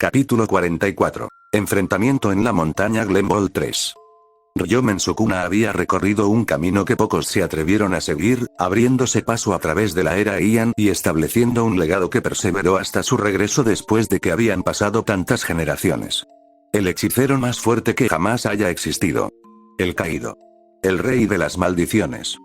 Capítulo 44. Enfrentamiento en la montaña Glenball 3. Ryomen Sukuna había recorrido un camino que pocos se atrevieron a seguir, abriéndose paso a través de la era Heian y estableciendo un legado que perseveró hasta su regreso después de que habían pasado tantas generaciones. El hechicero más fuerte que jamás haya existido. El caído. El rey de las maldiciones.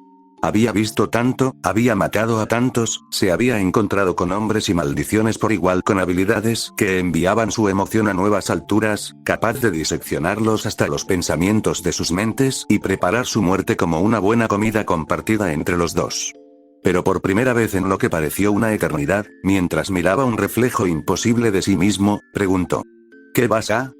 Había visto tanto, había matado a tantos, se había encontrado con hombres y maldiciones por igual con habilidades que enviaban su emoción a nuevas alturas, capaz de diseccionarlos hasta los pensamientos de sus mentes y preparar su muerte como una buena comida compartida entre los dos. Pero por primera vez en lo que pareció una eternidad, mientras miraba un reflejo imposible de sí mismo, preguntó: ¿Qué vas a?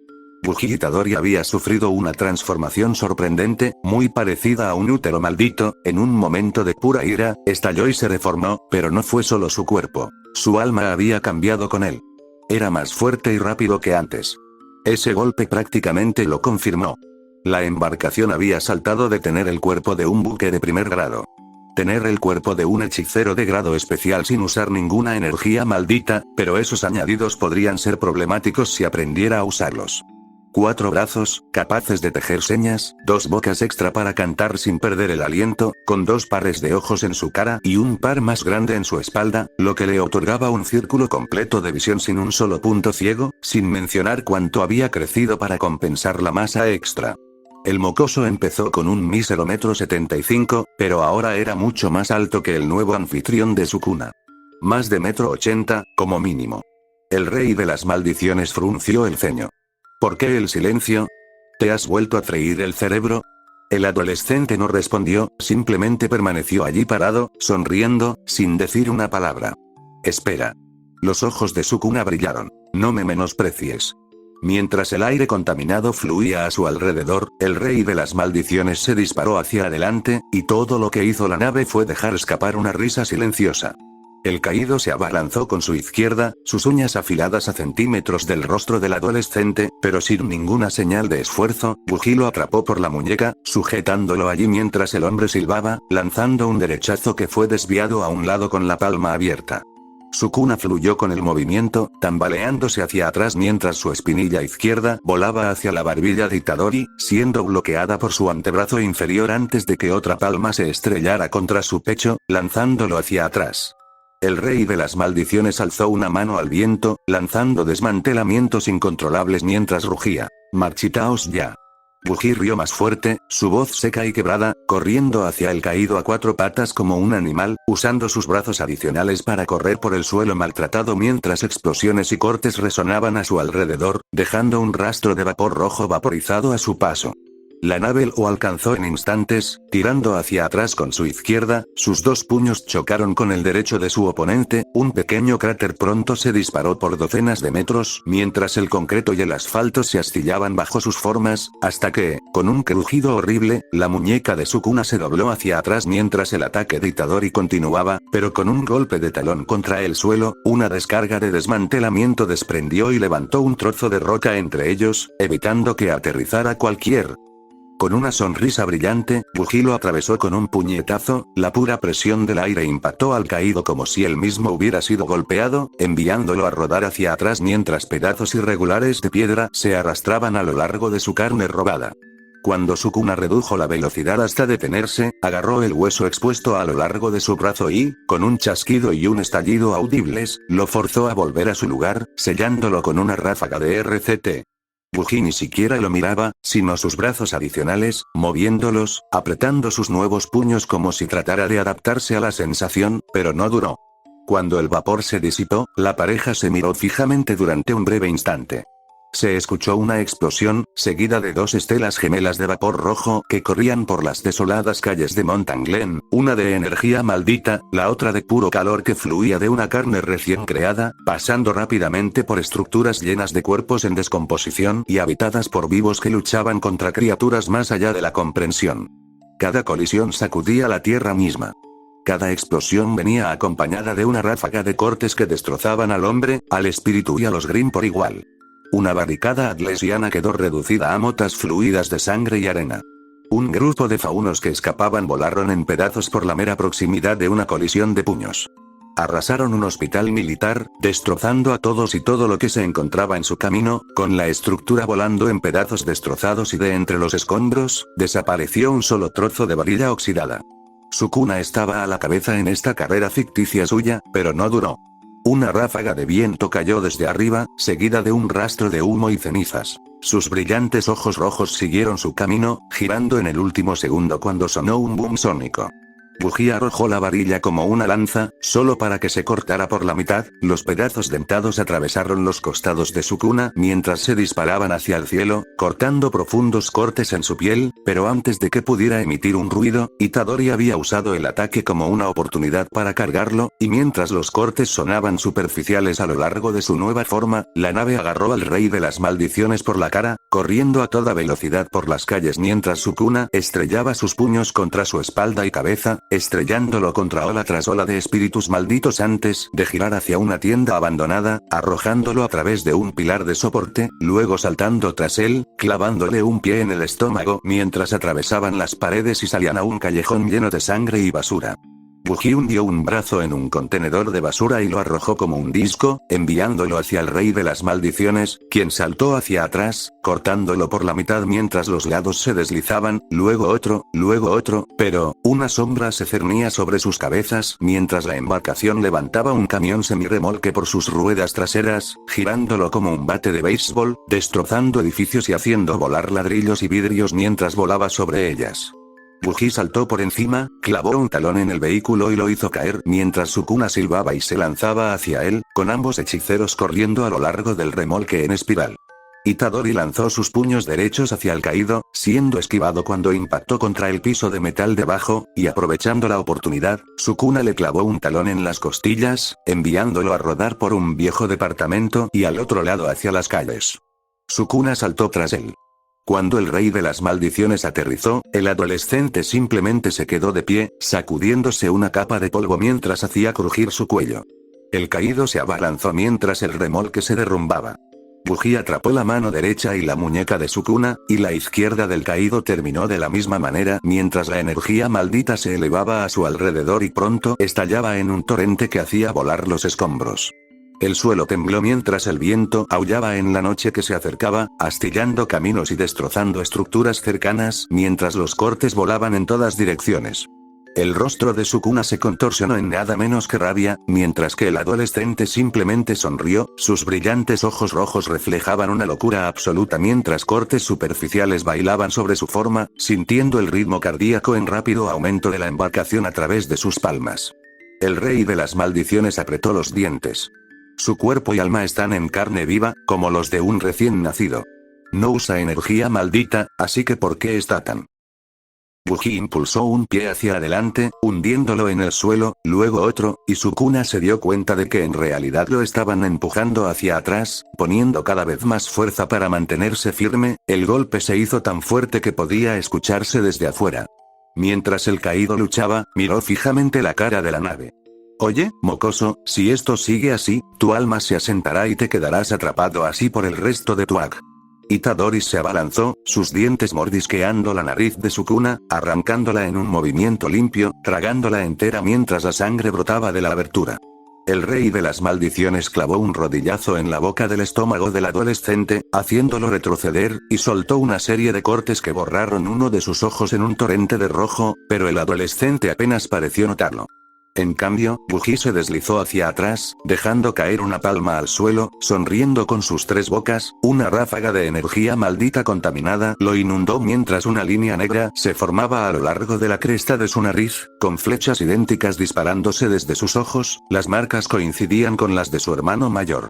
Bujii Itadori había sufrido una transformación sorprendente, muy parecida a un útero maldito. En un momento de pura ira, estalló y se reformó, pero no fue solo su cuerpo. Su alma había cambiado con él. Era más fuerte y rápido que antes. Ese golpe prácticamente lo confirmó. La embarcación había saltado de tener el cuerpo de un buque de primer grado. Tener el cuerpo de un hechicero de grado especial sin usar ninguna energía maldita, pero esos añadidos podrían ser problemáticos si aprendiera a usarlos. 4 brazos, capaces de tejer señas, 2 bocas extra para cantar sin perder el aliento, con 2 pares de ojos en su cara y un par más grande en su espalda, lo que le otorgaba un círculo completo de visión sin un solo punto ciego, sin mencionar cuánto había crecido para compensar la masa extra. El mocoso empezó con un mísero 1,75 m, pero ahora era mucho más alto que el nuevo anfitrión de su cuna. Más de 1,80 m, como mínimo. El rey de las maldiciones frunció el ceño. ¿Por qué el silencio? ¿Te has vuelto a freír el cerebro? El adolescente no respondió, simplemente permaneció allí parado, sonriendo, sin decir una palabra. Espera. Los ojos de Sukuna brillaron. No me menosprecies. Mientras el aire contaminado fluía a su alrededor, el rey de las maldiciones se disparó hacia adelante, y todo lo que hizo la nave fue dejar escapar una risa silenciosa. El caído se abalanzó con su izquierda, sus uñas afiladas a centímetros del rostro del adolescente, pero sin ninguna señal de esfuerzo. Bujii lo atrapó por la muñeca, sujetándolo allí mientras el hombre silbaba, lanzando un derechazo que fue desviado a un lado con la palma abierta. Sukuna fluyó con el movimiento, tambaleándose hacia atrás mientras su espinilla izquierda volaba hacia la barbilla de Itadori, siendo bloqueada por su antebrazo inferior antes de que otra palma se estrellara contra su pecho, lanzándolo hacia atrás. El rey de las maldiciones alzó una mano al viento, lanzando desmantelamientos incontrolables mientras rugía. «Marchitaos ya». Bujii rió más fuerte, su voz seca y quebrada, corriendo hacia el caído a 4 patas como un animal, usando sus brazos adicionales para correr por el suelo maltratado mientras explosiones y cortes resonaban a su alrededor, dejando un rastro de vapor rojo vaporizado a su paso. La nave lo alcanzó en instantes, tirando hacia atrás con su izquierda, sus 2 puños chocaron con el derecho de su oponente, un pequeño cráter pronto se disparó por docenas de metros, mientras el concreto y el asfalto se astillaban bajo sus formas, hasta que, con un crujido horrible, la muñeca de Sukuna se dobló hacia atrás mientras el ataque de Itadori continuaba, pero con un golpe de talón contra el suelo, una descarga de desmantelamiento desprendió y levantó un trozo de roca entre ellos, evitando que aterrizara cualquier. Con una sonrisa brillante, Bujii lo atravesó con un puñetazo, la pura presión del aire impactó al caído como si él mismo hubiera sido golpeado, enviándolo a rodar hacia atrás mientras pedazos irregulares de piedra se arrastraban a lo largo de su carne robada. Cuando Sukuna redujo la velocidad hasta detenerse, agarró el hueso expuesto a lo largo de su brazo y, con un chasquido y un estallido audibles, lo forzó a volver a su lugar, sellándolo con una ráfaga de RCT. Bujii ni siquiera lo miraba, sino sus brazos adicionales, moviéndolos, apretando sus nuevos puños como si tratara de adaptarse a la sensación, pero no duró. Cuando el vapor se disipó, la pareja se miró fijamente durante un breve instante. Se escuchó una explosión, seguida de 2 estelas gemelas de vapor rojo que corrían por las desoladas calles de Mountain Glen, una de energía maldita, la otra de puro calor que fluía de una carne recién creada, pasando rápidamente por estructuras llenas de cuerpos en descomposición y habitadas por vivos que luchaban contra criaturas más allá de la comprensión. Cada colisión sacudía la tierra misma. Cada explosión venía acompañada de una ráfaga de cortes que destrozaban al hombre, al espíritu y a los Grimm por igual. Una barricada atlesiana quedó reducida a motas fluidas de sangre y arena. Un grupo de faunos que escapaban volaron en pedazos por la mera proximidad de una colisión de puños. arrasaron un hospital militar, destrozando a todos y todo lo que se encontraba en su camino, con la estructura volando en pedazos destrozados y de entre los escombros, desapareció un solo trozo de varilla oxidada. Sukuna estaba a la cabeza en esta carrera ficticia suya, pero no duró. Una ráfaga de viento cayó desde arriba, seguida de un rastro de humo y cenizas. Sus brillantes ojos rojos siguieron su camino, girando en el último segundo cuando sonó un boom sónico. Buggy arrojó la varilla como una lanza, solo para que se cortara por la mitad. Los pedazos dentados atravesaron los costados de Sukuna mientras se disparaban hacia el cielo, cortando profundos cortes en su piel, pero antes de que pudiera emitir un ruido, Itadori había usado el ataque como una oportunidad para cargarlo, y mientras los cortes sonaban superficiales a lo largo de su nueva forma, la nave agarró al rey de las maldiciones por la cara, corriendo a toda velocidad por las calles mientras Sukuna estrellaba sus puños contra su espalda y cabeza, estrellándolo contra ola tras ola de espíritus malditos antes de girar hacia una tienda abandonada, arrojándolo a través de un pilar de soporte, luego saltando tras él, clavándole un pie en el estómago mientras atravesaban las paredes y salían a un callejón lleno de sangre y basura. Buggy hundió un brazo en un contenedor de basura y lo arrojó como un disco, enviándolo hacia el rey de las maldiciones, quien saltó hacia atrás, cortándolo por la mitad mientras los lados se deslizaban, luego otro, pero, una sombra se cernía sobre sus cabezas mientras la embarcación levantaba un camión semirremolque por sus ruedas traseras, girándolo como un bate de béisbol, destrozando edificios y haciendo volar ladrillos y vidrios mientras volaba sobre ellas. Buggy saltó por encima, clavó un talón en el vehículo y lo hizo caer mientras Sukuna silbaba y se lanzaba hacia él, con ambos hechiceros corriendo a lo largo del remolque en espiral. Itadori lanzó sus puños derechos hacia el caído, siendo esquivado cuando impactó contra el piso de metal debajo, y aprovechando la oportunidad, Sukuna le clavó un talón en las costillas, enviándolo a rodar por un viejo departamento y al otro lado hacia las calles. Sukuna saltó tras él. Cuando el rey de las maldiciones aterrizó, el adolescente simplemente se quedó de pie, sacudiéndose una capa de polvo mientras hacía crujir su cuello. El caído se abalanzó mientras el remolque se derrumbaba. Buggy atrapó la mano derecha y la muñeca de Sukuna, y la izquierda del caído terminó de la misma manera mientras la energía maldita se elevaba a su alrededor y pronto estallaba en un torrente que hacía volar los escombros. El suelo tembló mientras el viento aullaba en la noche que se acercaba, astillando caminos y destrozando estructuras cercanas mientras los cortes volaban en todas direcciones. El rostro de Sukuna se contorsionó en nada menos que rabia, mientras que el adolescente simplemente sonrió, sus brillantes ojos rojos reflejaban una locura absoluta mientras cortes superficiales bailaban sobre su forma, sintiendo el ritmo cardíaco en rápido aumento de la embarcación a través de sus palmas. El rey de las maldiciones apretó los dientes. Su cuerpo y alma están en carne viva, como los de un recién nacido. No usa energía maldita, así que ¿por qué está tan? Buggy impulsó un pie hacia adelante, hundiéndolo en el suelo, luego otro, y Sukuna se dio cuenta de que en realidad lo estaban empujando hacia atrás, poniendo cada vez más fuerza para mantenerse firme. El golpe se hizo tan fuerte que podía escucharse desde afuera. Mientras el caído luchaba, miró fijamente la cara de la nave. Oye, mocoso, si esto sigue así, tu alma se asentará y te quedarás atrapado así por el resto de tu ag. Itadori se abalanzó, sus dientes mordisqueando la nariz de Sukuna, arrancándola en un movimiento limpio, tragándola entera mientras la sangre brotaba de la abertura. El rey de las maldiciones clavó un rodillazo en la boca del estómago del adolescente, haciéndolo retroceder, y soltó una serie de cortes que borraron uno de sus ojos en un torrente de rojo, pero el adolescente apenas pareció notarlo. En cambio, Buggy se deslizó hacia atrás, dejando caer una palma al suelo, sonriendo con sus tres bocas. Una ráfaga de energía maldita contaminada lo inundó mientras una línea negra se formaba a lo largo de la cresta de su nariz, con flechas idénticas disparándose desde sus ojos. Las marcas coincidían con las de su hermano mayor.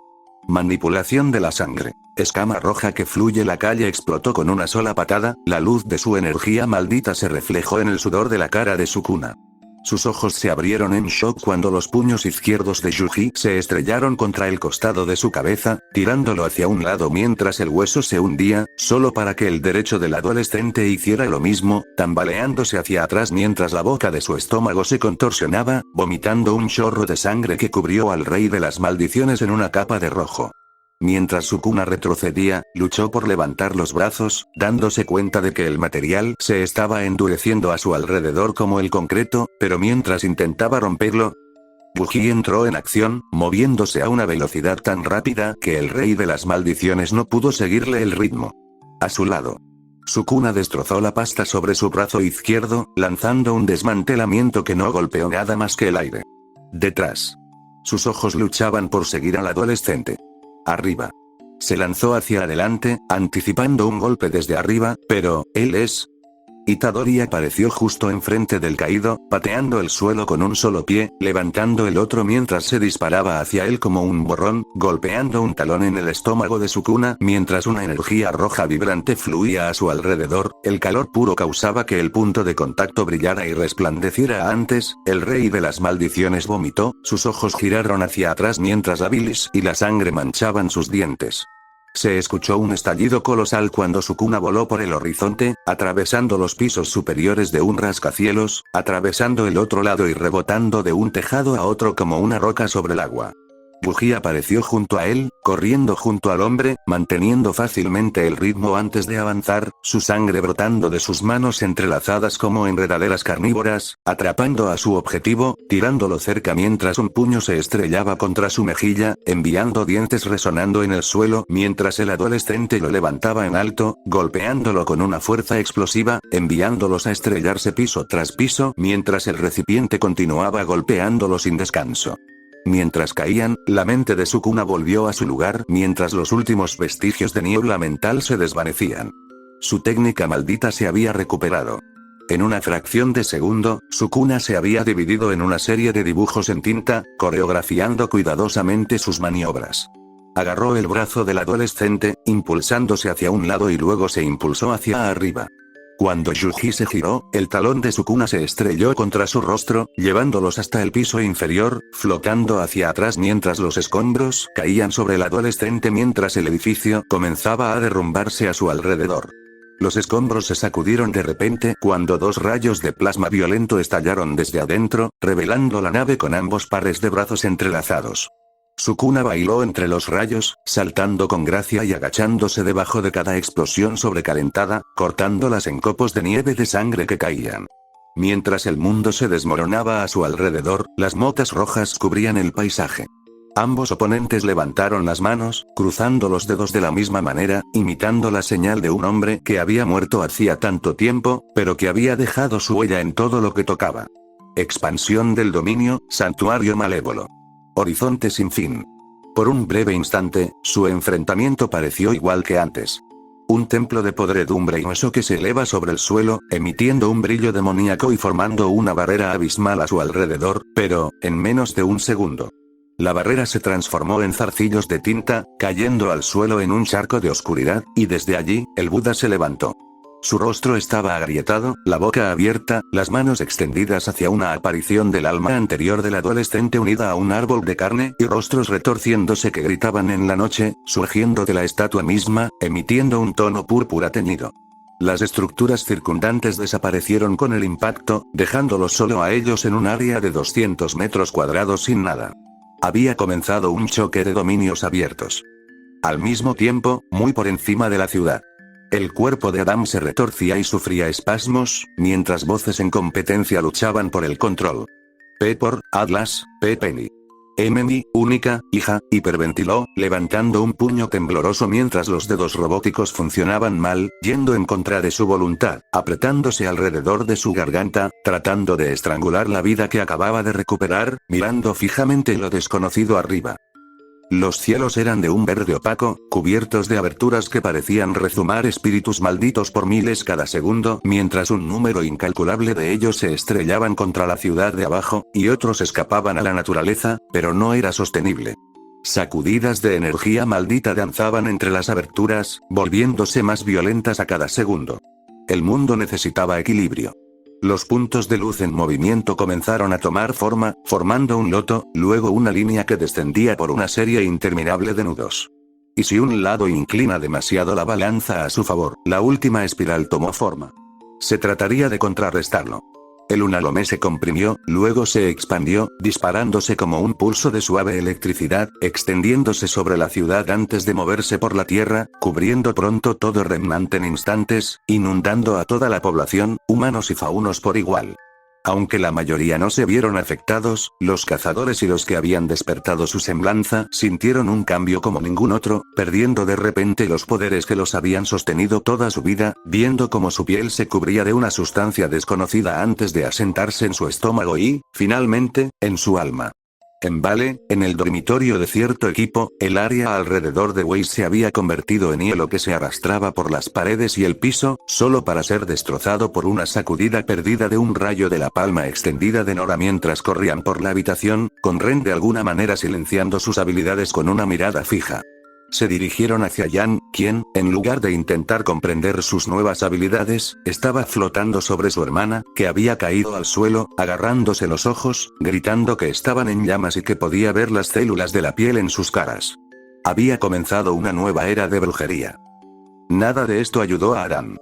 Manipulación de la sangre. Escama roja que fluye. La calle explotó con una sola patada, la luz de su energía maldita se reflejó en el sudor de la cara de Sukuna. Sus ojos se abrieron en shock cuando los puños izquierdos de Yuji se estrellaron contra el costado de su cabeza, tirándolo hacia un lado mientras el hueso se hundía, solo para que el derecho del adolescente hiciera lo mismo, tambaleándose hacia atrás mientras la boca de su estómago se contorsionaba, vomitando un chorro de sangre que cubrió al rey de las maldiciones en una capa de rojo. Mientras Sukuna retrocedía, luchó por levantar los brazos, dándose cuenta de que el material se estaba endureciendo a su alrededor como el concreto, pero mientras intentaba romperlo, Wuji entró en acción, moviéndose a una velocidad tan rápida que el rey de las maldiciones no pudo seguirle el ritmo. A su lado, Sukuna destrozó la pasta sobre su brazo izquierdo, lanzando un desmantelamiento que no golpeó nada más que el aire. Detrás, sus ojos luchaban por seguir al adolescente. Arriba. Se lanzó hacia adelante, anticipando un golpe desde arriba, pero, él es... Itadori apareció justo enfrente del caído, pateando el suelo con un solo pie, levantando el otro mientras se disparaba hacia él como un borrón, golpeando un talón en el estómago de Sukuna mientras una energía roja vibrante fluía a su alrededor. El calor puro causaba que el punto de contacto brillara y resplandeciera antes. El rey de las maldiciones vomitó, sus ojos giraron hacia atrás mientras la bilis y la sangre manchaban sus dientes. Se escuchó un estallido colosal cuando Sukuna voló por el horizonte, atravesando los pisos superiores de un rascacielos, atravesando el otro lado y rebotando de un tejado a otro como una roca sobre el agua. Wuji apareció junto a él, corriendo junto al hombre, manteniendo fácilmente el ritmo antes de avanzar, su sangre brotando de sus manos entrelazadas como enredaderas carnívoras, atrapando a su objetivo, tirándolo cerca mientras un puño se estrellaba contra su mejilla, enviando dientes resonando en el suelo mientras el adolescente lo levantaba en alto, golpeándolo con una fuerza explosiva, enviándolos a estrellarse piso tras piso mientras el recipiente continuaba golpeándolo sin descanso. Mientras caían, la mente de Sukuna volvió a su lugar mientras los últimos vestigios de niebla mental se desvanecían. Su técnica maldita se había recuperado. En una fracción de segundo, Sukuna se había dividido en una serie de dibujos en tinta, coreografiando cuidadosamente sus maniobras. Agarró el brazo del adolescente, impulsándose hacia un lado y luego se impulsó hacia arriba. Cuando Yuji se giró, el talón de Sukuna se estrelló contra su rostro, llevándolos hasta el piso inferior, flotando hacia atrás mientras los escombros caían sobre el adolescente mientras el edificio comenzaba a derrumbarse a su alrededor. Los escombros se sacudieron de repente cuando dos rayos de plasma violento estallaron desde adentro, revelando la nave con ambos pares de brazos entrelazados. Sukuna bailó entre los rayos, saltando con gracia y agachándose debajo de cada explosión sobrecalentada, cortándolas en copos de nieve de sangre que caían. Mientras el mundo se desmoronaba a su alrededor, las motas rojas cubrían el paisaje. Ambos oponentes levantaron las manos, cruzando los dedos de la misma manera, imitando la señal de un hombre que había muerto hacía tanto tiempo, pero que había dejado su huella en todo lo que tocaba. Expansión del dominio, santuario malévolo. Horizonte sin fin. Por un breve instante, su enfrentamiento pareció igual que antes. Un templo de podredumbre y hueso que se eleva sobre el suelo, emitiendo un brillo demoníaco y formando una barrera abismal a su alrededor, pero, en menos de un segundo. La barrera se transformó en zarcillos de tinta, cayendo al suelo en un charco de oscuridad, y desde allí, el Buda se levantó. Su rostro estaba agrietado, la boca abierta, las manos extendidas hacia una aparición del alma anterior del adolescente unida a un árbol de carne y rostros retorciéndose que gritaban en la noche, surgiendo de la estatua misma, emitiendo un tono púrpura teñido. Las estructuras circundantes desaparecieron con el impacto, dejándolos solo a ellos en un área de 200 metros cuadrados sin nada. Había comenzado un choque de dominios abiertos. Al mismo tiempo, muy por encima de la ciudad. El cuerpo de Adam se retorcía y sufría espasmos, mientras voces en competencia luchaban por el control. Pepper, Atlas, Penny. Emily, única, hija, hiperventiló, levantando un puño tembloroso mientras los dedos robóticos funcionaban mal, yendo en contra de su voluntad, apretándose alrededor de su garganta, tratando de estrangular la vida que acababa de recuperar, mirando fijamente lo desconocido arriba. Los cielos eran de un verde opaco, cubiertos de aberturas que parecían rezumar espíritus malditos por miles cada segundo, mientras un número incalculable de ellos se estrellaban contra la ciudad de abajo, y otros escapaban a la naturaleza, pero no era sostenible. Sacudidas de energía maldita danzaban entre las aberturas, volviéndose más violentas a cada segundo. El mundo necesitaba equilibrio. Los puntos de luz en movimiento comenzaron a tomar forma, formando un loto, luego una línea que descendía por una serie interminable de nudos. Y si un lado inclina demasiado la balanza a su favor, la última espiral tomó forma. Se trataría de contrarrestarlo. El unalomé se comprimió, luego se expandió, disparándose como un pulso de suave electricidad, extendiéndose sobre la ciudad antes de moverse por la tierra, cubriendo pronto todo Remnant en instantes, inundando a toda la población, humanos y faunos por igual. Aunque la mayoría no se vieron afectados, los cazadores y los que habían despertado su semblanza sintieron un cambio como ningún otro, perdiendo de repente los poderes que los habían sostenido toda su vida, viendo como su piel se cubría de una sustancia desconocida antes de asentarse en su estómago y, finalmente, en su alma. En Vale, en el dormitorio de cierto equipo, el área alrededor de Weiss se había convertido en hielo que se arrastraba por las paredes y el piso, solo para ser destrozado por una sacudida perdida de un rayo de la palma extendida de Nora mientras corrían por la habitación, con Ren de alguna manera silenciando sus habilidades con una mirada fija. Se dirigieron hacia Yan, quien, en lugar de intentar comprender sus nuevas habilidades, estaba flotando sobre su hermana, que había caído al suelo, agarrándose los ojos, gritando que estaban en llamas y que podía ver las células de la piel en sus caras. Había comenzado una nueva era de brujería. Nada de esto ayudó a Aram.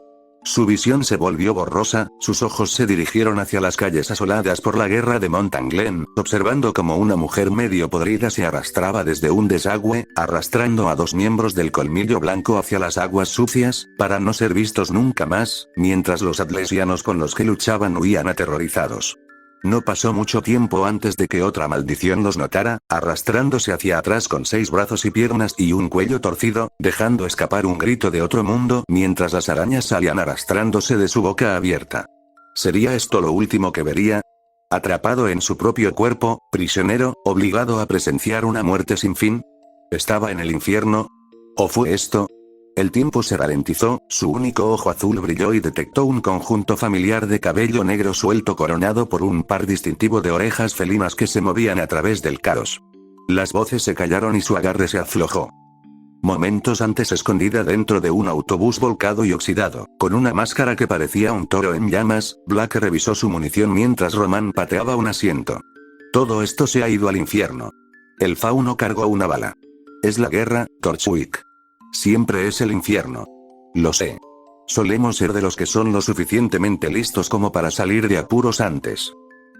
Su visión se volvió borrosa, sus ojos se dirigieron hacia las calles asoladas por la guerra de Mountain Glen, observando como una mujer medio podrida se arrastraba desde un desagüe, arrastrando a dos miembros del colmillo blanco hacia las aguas sucias, para no ser vistos nunca más, mientras los atlesianos con los que luchaban huían aterrorizados. No pasó mucho tiempo antes de que otra maldición los notara, arrastrándose hacia atrás con 6 brazos y piernas y un cuello torcido, dejando escapar un grito de otro mundo mientras las arañas salían arrastrándose de su boca abierta. ¿Sería esto lo último que vería? Atrapado en su propio cuerpo, prisionero, obligado a presenciar una muerte sin fin. ¿Estaba en el infierno? ¿O fue esto? El tiempo se ralentizó, su único ojo azul brilló y detectó un conjunto familiar de cabello negro suelto coronado por un par distintivo de orejas felinas que se movían a través del caos. Las voces se callaron y su agarre se aflojó. Momentos antes escondida dentro de un autobús volcado y oxidado, con una máscara que parecía un toro en llamas, Black revisó su munición mientras Roman pateaba un asiento. Todo esto se ha ido al infierno. El fauno cargó una bala. Es la guerra, Torchwick. Siempre es el infierno. Lo sé. Solemos ser de los que son lo suficientemente listos como para salir de apuros antes.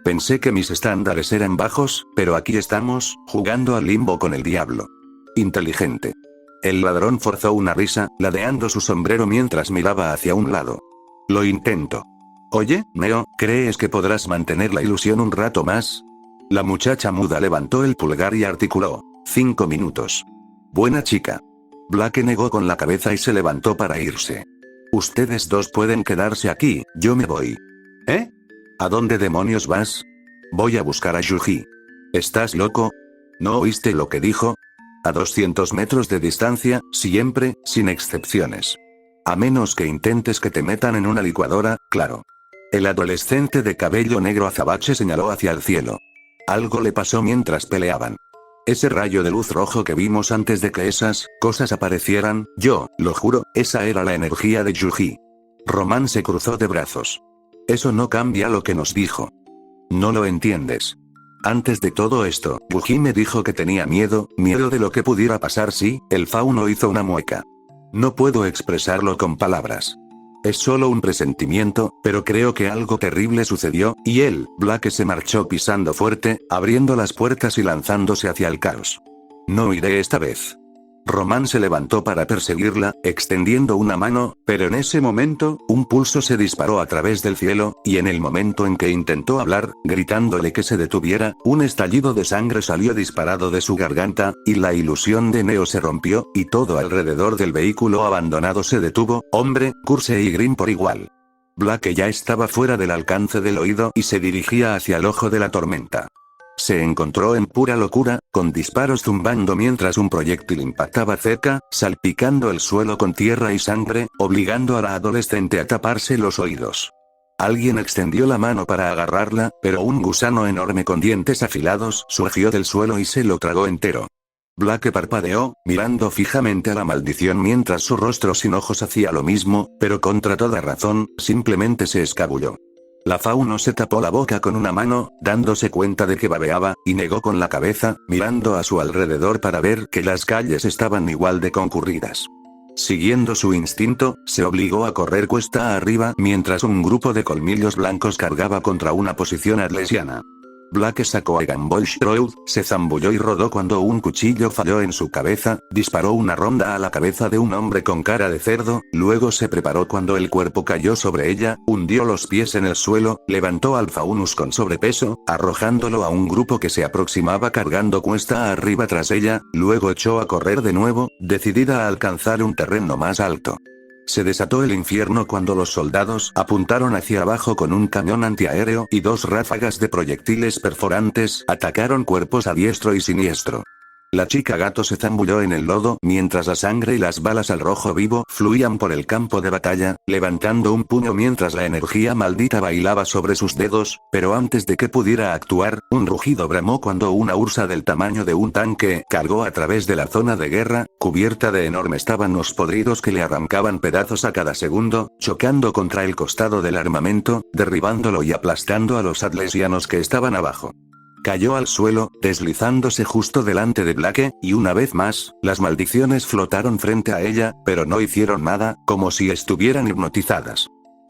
Pensé que mis estándares eran bajos, pero aquí estamos, jugando al limbo con el diablo. Inteligente. El ladrón forzó una risa, ladeando su sombrero mientras miraba hacia un lado. Lo intento. Oye, Neo, ¿crees que podrás mantener la ilusión un rato más? La muchacha muda levantó el pulgar y articuló. 5 minutos. Buena chica. Black negó con la cabeza y se levantó para irse. Ustedes dos pueden quedarse aquí, yo me voy. ¿Eh? ¿A dónde demonios vas? Voy a buscar a Yuji. ¿Estás loco? ¿No oíste lo que dijo? A 200 metros de distancia, siempre, sin excepciones. A menos que intentes que te metan en una licuadora, claro. El adolescente de cabello negro azabache señaló hacia el cielo. Algo le pasó mientras peleaban. Ese rayo de luz rojo que vimos antes de que esas cosas aparecieran, yo, lo juro, esa era la energía de Yuji. Roman se cruzó de brazos. Eso no cambia lo que nos dijo. No lo entiendes. Antes de todo esto, Yuji me dijo que tenía miedo de lo que pudiera pasar si, el fauno hizo una mueca. No puedo expresarlo con palabras. Es solo un presentimiento, pero creo que algo terrible sucedió, y él, Black se marchó pisando fuerte, abriendo las puertas y lanzándose hacia el caos. No iré esta vez. Roman se levantó para perseguirla, extendiendo una mano, pero en ese momento, un pulso se disparó a través del cielo, y en el momento en que intentó hablar, gritándole que se detuviera, un estallido de sangre salió disparado de su garganta, y la ilusión de Neo se rompió, y todo alrededor del vehículo abandonado se detuvo, hombre, Curse y Green por igual. Black ya estaba fuera del alcance del oído y se dirigía hacia el ojo de la tormenta. Se encontró en pura locura, con disparos zumbando mientras un proyectil impactaba cerca, salpicando el suelo con tierra y sangre, obligando a la adolescente a taparse los oídos. Alguien extendió la mano para agarrarla, pero un gusano enorme con dientes afilados surgió del suelo y se lo tragó entero. Black parpadeó, mirando fijamente a la maldición mientras su rostro sin ojos hacía lo mismo, pero contra toda razón, simplemente se escabulló. La fauno se tapó la boca con una mano, dándose cuenta de que babeaba, y negó con la cabeza, mirando a su alrededor para ver que las calles estaban igual de concurridas. Siguiendo su instinto, se obligó a correr cuesta arriba mientras un grupo de colmillos blancos cargaba contra una posición atlesiana. Black sacó a Gumball Shroud, se zambulló y rodó cuando un cuchillo falló en su cabeza, disparó una ronda a la cabeza de un hombre con cara de cerdo, luego se preparó cuando el cuerpo cayó sobre ella, hundió los pies en el suelo, levantó al Faunus con sobrepeso, arrojándolo a un grupo que se aproximaba cargando cuesta arriba tras ella, luego echó a correr de nuevo, decidida a alcanzar un terreno más alto. Se desató el infierno cuando los soldados apuntaron hacia abajo con un cañón antiaéreo y dos ráfagas de proyectiles perforantes atacaron cuerpos a diestro y siniestro. La chica gato se zambulló en el lodo mientras la sangre y las balas al rojo vivo fluían por el campo de batalla, levantando un puño mientras la energía maldita bailaba sobre sus dedos, pero antes de que pudiera actuar, un rugido bramó cuando una ursa del tamaño de un tanque cargó a través de la zona de guerra, cubierta de enormes tábanos podridos que le arrancaban pedazos a cada segundo, chocando contra el costado del armamento, derribándolo y aplastando a los atlesianos que estaban abajo. Cayó al suelo, deslizándose justo delante de Blake, y una vez más, las maldiciones flotaron frente a ella, pero no hicieron nada, como si estuvieran hipnotizadas.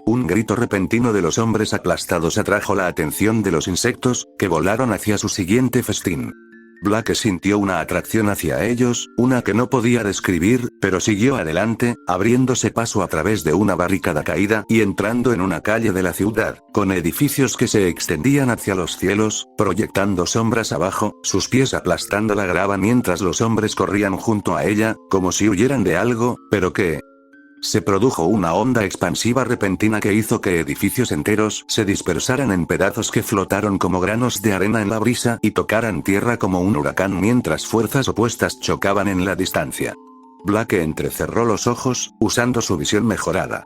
Un grito repentino de los hombres aplastados atrajo la atención de los insectos, que volaron hacia su siguiente festín. Blake sintió una atracción hacia ellos, una que no podía describir, pero siguió adelante, abriéndose paso a través de una barricada caída y entrando en una calle de la ciudad, con edificios que se extendían hacia los cielos, proyectando sombras abajo, sus pies aplastando la grava mientras los hombres corrían junto a ella, como si huyeran de algo, pero que... Se produjo una onda expansiva repentina que hizo que edificios enteros se dispersaran en pedazos que flotaron como granos de arena en la brisa y tocaran tierra como un huracán mientras fuerzas opuestas chocaban en la distancia. Blake entrecerró los ojos, usando su visión mejorada.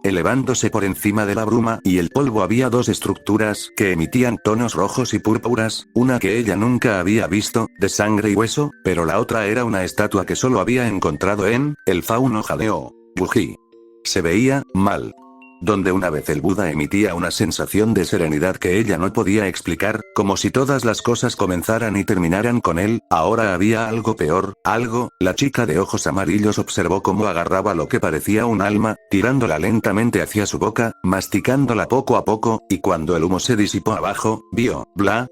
Elevándose por encima de la bruma y el polvo había dos estructuras que emitían tonos rojos y púrpuras, una que ella nunca había visto, de sangre y hueso, pero la otra era una estatua que solo había encontrado en el fauno Jadeo. Bují. Se veía mal. Donde una vez el Buda emitía una sensación de serenidad que ella no podía explicar, como si todas las cosas comenzaran y terminaran con él, ahora había algo peor, la chica de ojos amarillos observó cómo agarraba lo que parecía un alma, tirándola lentamente hacia su boca, masticándola poco a poco, y cuando el humo se disipó abajo, vio,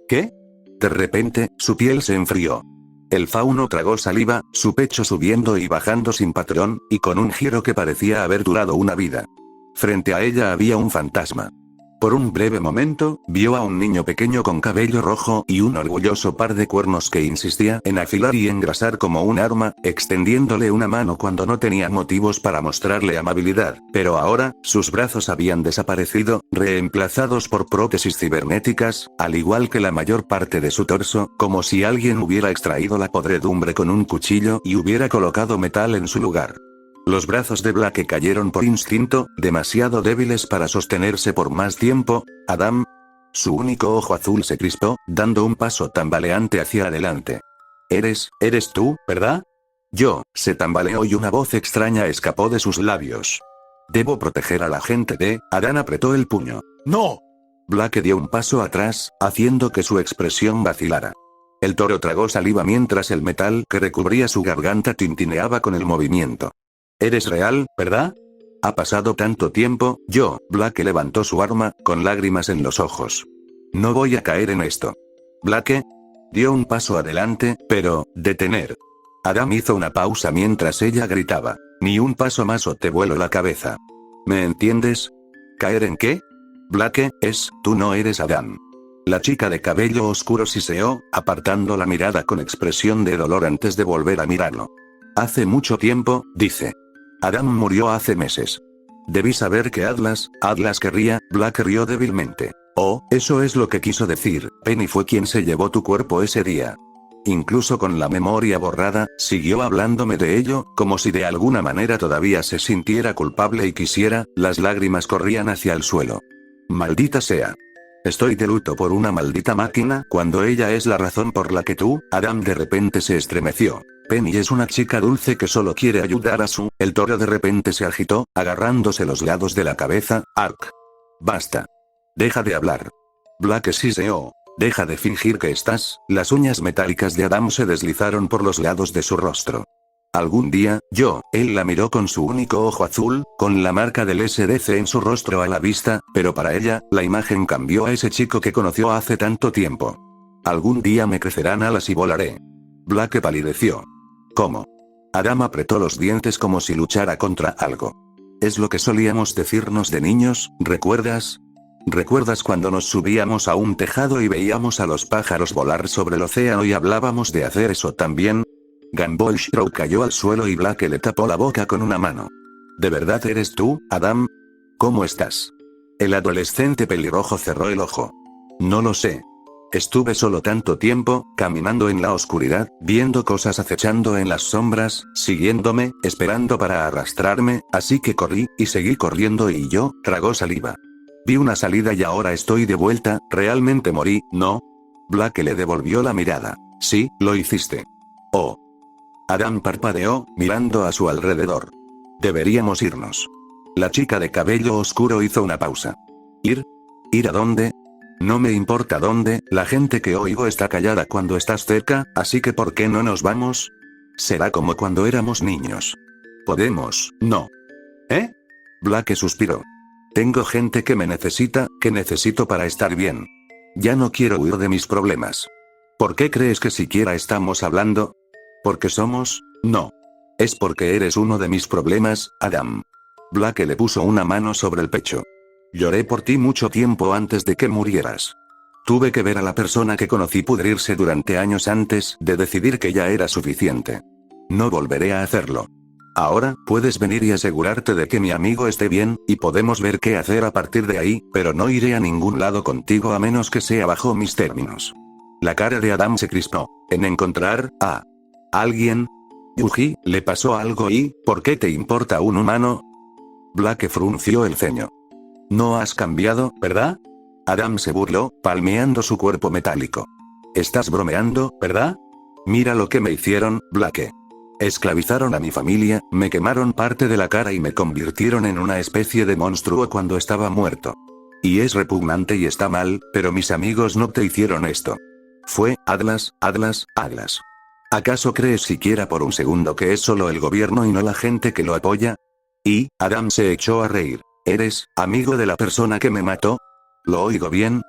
¿qué? De repente, su piel se enfrió. El fauno tragó saliva, su pecho subiendo y bajando sin patrón, y con un giro que parecía haber durado una vida. Frente a ella había un fantasma. Por un breve momento, vio a un niño pequeño con cabello rojo y un orgulloso par de cuernos que insistía en afilar y engrasar como un arma, extendiéndole una mano cuando no tenía motivos para mostrarle amabilidad, pero ahora, sus brazos habían desaparecido, reemplazados por prótesis cibernéticas, al igual que la mayor parte de su torso, como si alguien hubiera extraído la podredumbre con un cuchillo y hubiera colocado metal en su lugar. Los brazos de Blake cayeron por instinto, demasiado débiles para sostenerse por más tiempo. Adam. Su único ojo azul se crispó, dando un paso tambaleante hacia adelante. Eres tú, ¿verdad? Se tambaleó y una voz extraña escapó de sus labios. Debo proteger a la gente de... Adam apretó el puño. ¡No! Blake dio un paso atrás, haciendo que su expresión vacilara. El toro tragó saliva mientras el metal que recubría su garganta tintineaba con el movimiento. Eres real, ¿verdad? Ha pasado tanto tiempo, Blake levantó su arma, con lágrimas en los ojos. No voy a caer en esto. Blake dio un paso adelante, pero, detener. Adam hizo una pausa mientras ella gritaba. Ni un paso más o te vuelo la cabeza. ¿Me entiendes? ¿Caer en qué? Blake, tú no eres Adam. La chica de cabello oscuro siseó, apartando la mirada con expresión de dolor antes de volver a mirarlo. Hace mucho tiempo, dice. Adam murió hace meses. Debí saber que Atlas querría. Blake rió débilmente. Oh, eso es lo que quiso decir. Penny fue quien se llevó tu cuerpo ese día. Incluso con la memoria borrada, siguió hablándome de ello, como si de alguna manera todavía se sintiera culpable y quisiera. Las lágrimas corrían hacia el suelo. Maldita sea. Estoy de luto por una maldita máquina, cuando ella es la razón por la que tú... Adam de repente se estremeció. Penny es una chica dulce que solo quiere ayudar a su... El toro de repente se agitó, agarrándose los lados de la cabeza. Ark. Basta. Deja de hablar. Blake siseó. Deja de fingir que estás... Las uñas metálicas de Adam se deslizaron por los lados de su rostro. Algún día, él la miró con su único ojo azul, con la marca del SDC en su rostro a la vista, pero para ella, la imagen cambió a ese chico que conoció hace tanto tiempo. Algún día me crecerán alas y volaré. Blake palideció. ¿Cómo? Adam apretó los dientes como si luchara contra algo. Es lo que solíamos decirnos de niños, ¿recuerdas? ¿Recuerdas cuando nos subíamos a un tejado y veíamos a los pájaros volar sobre el océano y hablábamos de hacer eso también? Gumball Stroke cayó al suelo y Blake le tapó la boca con una mano. ¿De verdad eres tú, Adam? ¿Cómo estás? El adolescente pelirrojo cerró el ojo. No lo sé. Estuve solo tanto tiempo, caminando en la oscuridad, viendo cosas acechando en las sombras, siguiéndome, esperando para arrastrarme, así que corrí, y seguí corriendo y tragó saliva. Vi una salida y ahora estoy de vuelta, ¿realmente morí, no? Blake le devolvió la mirada. Sí, lo hiciste. Oh. Adam parpadeó, mirando a su alrededor. Deberíamos irnos. La chica de cabello oscuro hizo una pausa. ¿Ir? ¿Ir a dónde? No me importa dónde, la gente que oigo está callada cuando estás cerca, así que ¿por qué no nos vamos? Será como cuando éramos niños. Podemos, no. ¿Eh? Blake suspiró. Tengo gente que me necesita, que necesito para estar bien. Ya no quiero huir de mis problemas. ¿Por qué crees que siquiera estamos hablando? ¿Porque somos? No. Es porque eres uno de mis problemas, Adam. Blake le puso una mano sobre el pecho. Lloré por ti mucho tiempo antes de que murieras. Tuve que ver a la persona que conocí pudrirse durante años antes de decidir que ya era suficiente. No volveré a hacerlo. Ahora, puedes venir y asegurarte de que mi amigo esté bien, y podemos ver qué hacer a partir de ahí, pero no iré a ningún lado contigo a menos que sea bajo mis términos. La cara de Adam se crispó. ¿En encontrar a alguien? Yuji, ¿le pasó algo y, por qué te importa un humano? Blake frunció el ceño. No has cambiado, ¿verdad? Adam se burló, palmeando su cuerpo metálico. Estás bromeando, ¿verdad? Mira lo que me hicieron, Blake. Esclavizaron a mi familia, me quemaron parte de la cara y me convirtieron en una especie de monstruo cuando estaba muerto. Y es repugnante y está mal, pero mis amigos no te hicieron esto. Fue Atlas. ¿Acaso crees siquiera por un segundo que es solo el gobierno y no la gente que lo apoya? Y, Adam se echó a reír. ¿Eres amigo de la persona que me mató? ¿Lo oigo bien?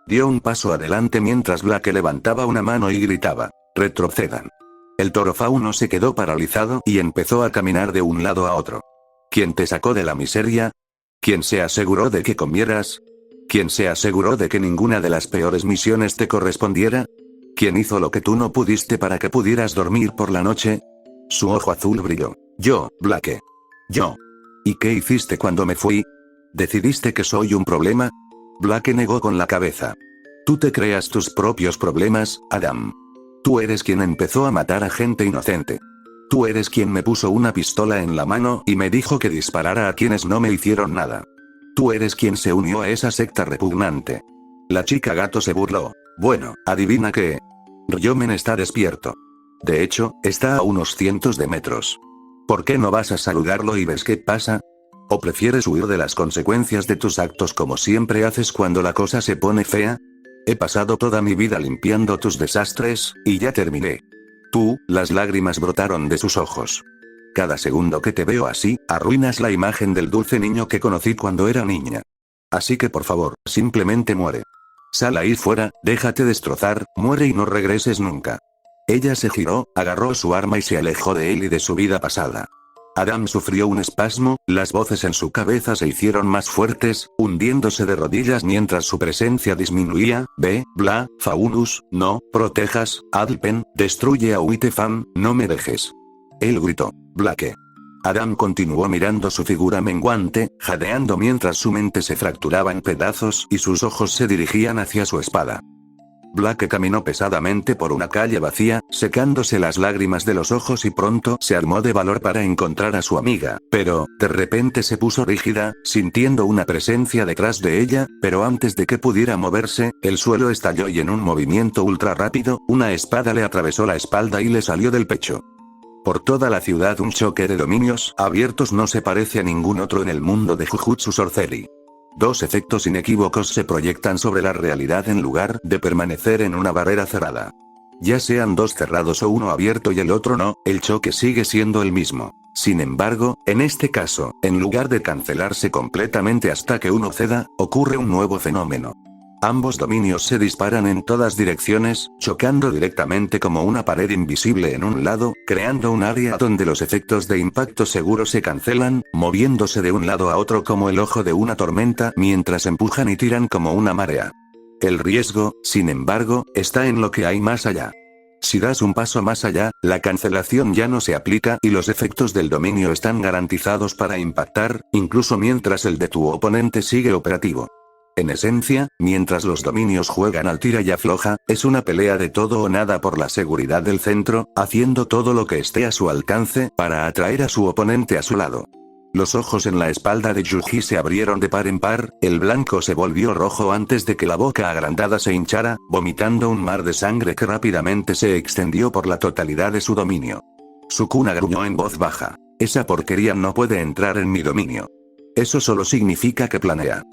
Dio un paso adelante mientras Blake levantaba una mano y gritaba. Retrocedan. El toro fauno se quedó paralizado y empezó a caminar de un lado a otro. ¿Quién te sacó de la miseria? ¿Quién se aseguró de que comieras? ¿Quién se aseguró de que ninguna de las peores misiones te correspondiera? ¿Quién hizo lo que tú no pudiste para que pudieras dormir por la noche? Su ojo azul brilló. Yo, Blake. Yo. ¿Y qué hiciste cuando me fui? ¿Decidiste que soy un problema? Blake negó con la cabeza. Tú te creas tus propios problemas, Adam. Tú eres quien empezó a matar a gente inocente. Tú eres quien me puso una pistola en la mano y me dijo que disparara a quienes no me hicieron nada. Tú eres quien se unió a esa secta repugnante. La chica gato se burló. Bueno, adivina qué. Ryomen está despierto. De hecho, está a unos cientos de metros. ¿Por qué no vas a saludarlo y ves qué pasa? ¿O prefieres huir de las consecuencias de tus actos como siempre haces cuando la cosa se pone fea? He pasado toda mi vida limpiando tus desastres, y ya terminé. Las lágrimas brotaron de sus ojos. Cada segundo que te veo así, arruinas la imagen del dulce niño que conocí cuando era niña. Así que por favor, simplemente muere. Sal ahí fuera, déjate destrozar, muere y no regreses nunca. Ella se giró, agarró su arma y se alejó de él y de su vida pasada. Adam sufrió un espasmo, las voces en su cabeza se hicieron más fuertes, hundiéndose de rodillas mientras su presencia disminuía. Faunus, no, protejas, Adlpen, destruye a Uitefam, no me dejes. Él gritó. Blake. Adam continuó mirando su figura menguante, jadeando mientras su mente se fracturaba en pedazos y sus ojos se dirigían hacia su espada. Blake caminó pesadamente por una calle vacía, secándose las lágrimas de los ojos y pronto se armó de valor para encontrar a su amiga, pero, de repente se puso rígida, sintiendo una presencia detrás de ella, pero antes de que pudiera moverse, el suelo estalló y en un movimiento ultra rápido, una espada le atravesó la espalda y le salió del pecho. Por toda la ciudad un choque de dominios abiertos no se parece a ningún otro en el mundo de Jujutsu Sorcery. Dos efectos inequívocos se proyectan sobre la realidad en lugar de permanecer en una barrera cerrada. ya sean dos cerrados o uno abierto y el otro no, el choque sigue siendo el mismo. Sin embargo, en este caso, en lugar de cancelarse completamente hasta que uno ceda, ocurre un nuevo fenómeno. Ambos dominios se disparan en todas direcciones, chocando directamente como una pared invisible en un lado, creando un área donde los efectos de impacto seguro se cancelan, moviéndose de un lado a otro como el ojo de una tormenta mientras empujan y tiran como una marea. El riesgo, sin embargo, está en lo que hay más allá. Si das un paso más allá, la cancelación ya no se aplica y los efectos del dominio están garantizados para impactar, incluso mientras el de tu oponente sigue operativo. En esencia, mientras los dominios juegan al tira y afloja, es una pelea de todo o nada por la seguridad del centro, haciendo todo lo que esté a su alcance para atraer a su oponente a su lado. Los ojos en la espalda de Yuji se abrieron de par en par, el blanco se volvió rojo antes de que la boca agrandada se hinchara, vomitando un mar de sangre que rápidamente se extendió por la totalidad de su dominio. Sukuna gruñó en voz baja. Esa porquería no puede entrar en mi dominio. Eso solo significa que planea.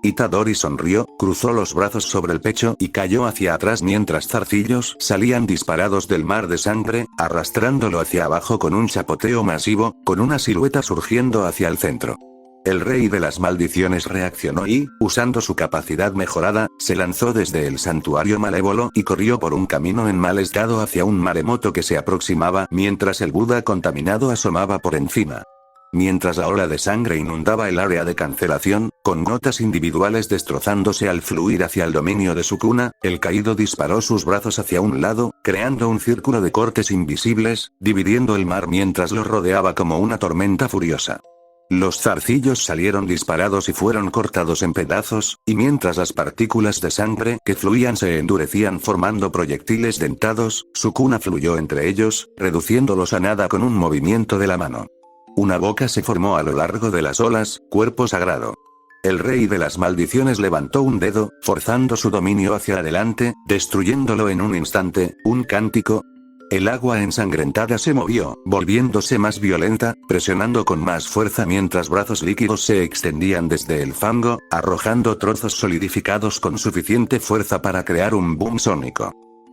Itadori sonrió, cruzó los brazos sobre el pecho y cayó hacia atrás mientras zarcillos salían disparados del mar de sangre, arrastrándolo hacia abajo con un chapoteo masivo, con una silueta surgiendo hacia el centro. El rey de las maldiciones reaccionó y, usando su capacidad mejorada, se lanzó desde el santuario malévolo y corrió por un camino en mal estado hacia un maremoto que se aproximaba mientras el Buda contaminado asomaba por encima. Mientras la ola de sangre inundaba el área de cancelación, con gotas individuales destrozándose al fluir hacia el dominio de Sukuna, el caído disparó sus brazos hacia un lado, creando un círculo de cortes invisibles, dividiendo el mar mientras lo rodeaba como una tormenta furiosa. Los zarcillos salieron disparados y fueron cortados en pedazos, y mientras las partículas de sangre que fluían se endurecían formando proyectiles dentados, Sukuna fluyó entre ellos, reduciéndolos a nada con un movimiento de la mano. Una boca se formó a lo largo de las olas, cuerpo sagrado. El rey de las maldiciones levantó un dedo, forzando su dominio hacia adelante, destruyéndolo en un instante, un cántico. El agua ensangrentada se movió, volviéndose más violenta, presionando con más fuerza mientras brazos líquidos se extendían desde el fango, arrojando trozos solidificados con suficiente fuerza para crear un boom sónico.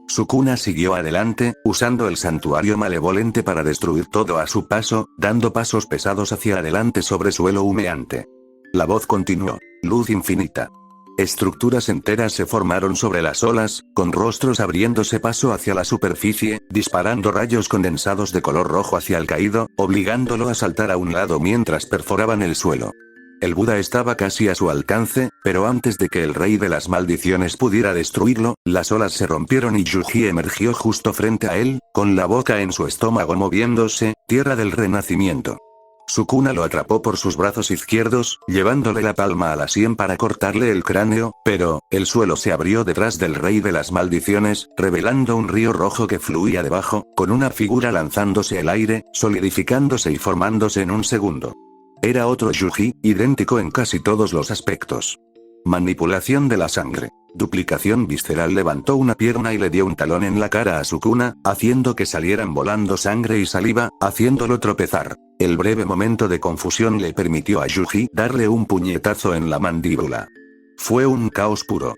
Sukuna siguió adelante, usando el santuario malevolente para destruir todo a su paso, dando pasos pesados hacia adelante sobre suelo humeante. La voz continuó. Luz infinita. Estructuras enteras se formaron sobre las olas, con rostros abriéndose paso hacia la superficie, disparando rayos condensados de color rojo hacia el caído, obligándolo a saltar a un lado mientras perforaban el suelo. El Buda estaba casi a su alcance, pero antes de que el rey de las maldiciones pudiera destruirlo, las olas se rompieron y Yuji emergió justo frente a él, con la boca en su estómago moviéndose, tierra del renacimiento. Sukuna lo atrapó por sus brazos izquierdos, llevándole la palma a la sien para cortarle el cráneo, pero, el suelo se abrió detrás del rey de las maldiciones, revelando un río rojo que fluía debajo, con una figura lanzándose al aire, solidificándose y formándose en un segundo. Era otro Yuji, idéntico en casi todos los aspectos. Manipulación de la sangre. Duplicación visceral. Levantó una pierna y le dio un talón en la cara a Sukuna, haciendo que salieran volando sangre y saliva, haciéndolo tropezar. El breve momento de confusión le permitió a Yuji darle un puñetazo en la mandíbula. Fue un caos puro.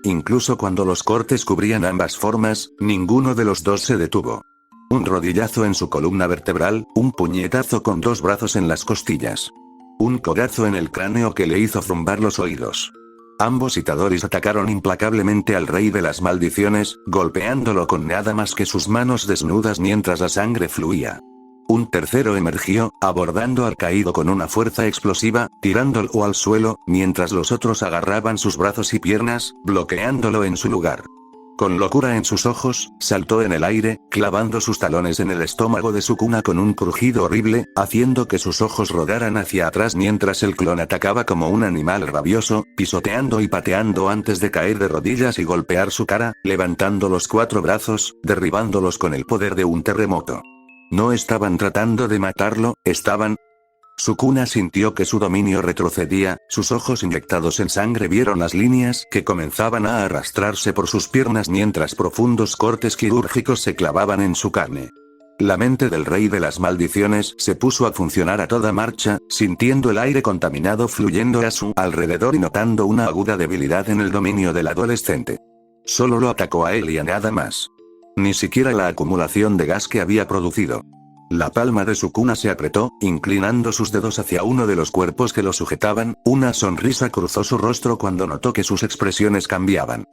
Incluso cuando los cortes cubrían ambas formas, ninguno de los dos se detuvo. Un rodillazo en su columna vertebral, un puñetazo con dos brazos en las costillas. Un codazo en el cráneo que le hizo zumbar los oídos. Ambos Itadoris atacaron implacablemente al rey de las maldiciones, golpeándolo con nada más que sus manos desnudas mientras la sangre fluía. Un tercero emergió, abordando al caído con una fuerza explosiva, tirándolo al suelo, mientras los otros agarraban sus brazos y piernas, bloqueándolo en su lugar. Con locura en sus ojos, saltó en el aire, clavando sus talones en el estómago de Sukuna con un crujido horrible, haciendo que sus ojos rodaran hacia atrás mientras el clon atacaba como un animal rabioso, pisoteando y pateando antes de caer de rodillas y golpear su cara, levantando los cuatro brazos, derribándolos con el poder de un terremoto. No estaban tratando de matarlo, estaban... Sukuna sintió que su dominio retrocedía, sus ojos inyectados en sangre vieron las líneas que comenzaban a arrastrarse por sus piernas mientras profundos cortes quirúrgicos se clavaban en su carne. La mente del rey de las maldiciones se puso a funcionar a toda marcha, sintiendo el aire contaminado fluyendo a su alrededor y notando una aguda debilidad en el dominio del adolescente. Solo lo atacó a él y a nada más. Ni siquiera la acumulación de gas que había producido. La palma de Sukuna se apretó, inclinando sus dedos hacia uno de los cuerpos que lo sujetaban, una sonrisa cruzó su rostro cuando notó que sus expresiones cambiaban.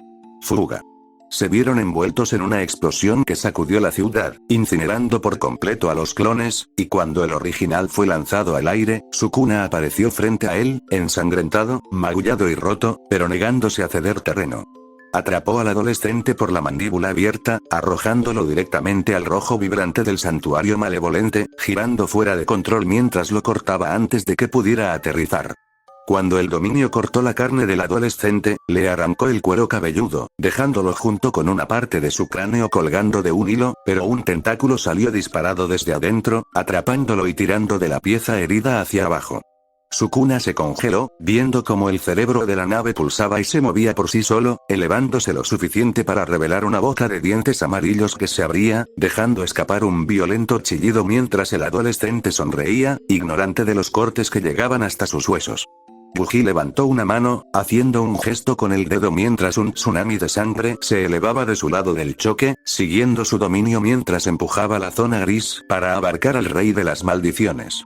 Fuga. Se vieron envueltos en una explosión que sacudió la ciudad, incinerando por completo a los clones, y cuando el original fue lanzado al aire, Sukuna apareció frente a él, ensangrentado, magullado y roto, pero negándose a ceder terreno. Atrapó al adolescente por la mandíbula abierta, arrojándolo directamente al rojo vibrante del santuario malevolente, girando fuera de control mientras lo cortaba antes de que pudiera aterrizar. Cuando el dominio cortó la carne del adolescente, le arrancó el cuero cabelludo, dejándolo junto con una parte de su cráneo colgando de un hilo, pero un tentáculo salió disparado desde adentro, atrapándolo y tirando de la pieza herida hacia abajo. Sukuna se congeló, viendo cómo el cerebro de la nave pulsaba y se movía por sí solo, elevándose lo suficiente para revelar una boca de dientes amarillos que se abría, dejando escapar un violento chillido mientras el adolescente sonreía, ignorante de los cortes que llegaban hasta sus huesos. Buggy levantó una mano, haciendo un gesto con el dedo mientras un tsunami de sangre se elevaba de su lado del choque, siguiendo su dominio mientras empujaba la zona gris para abarcar al rey de las maldiciones.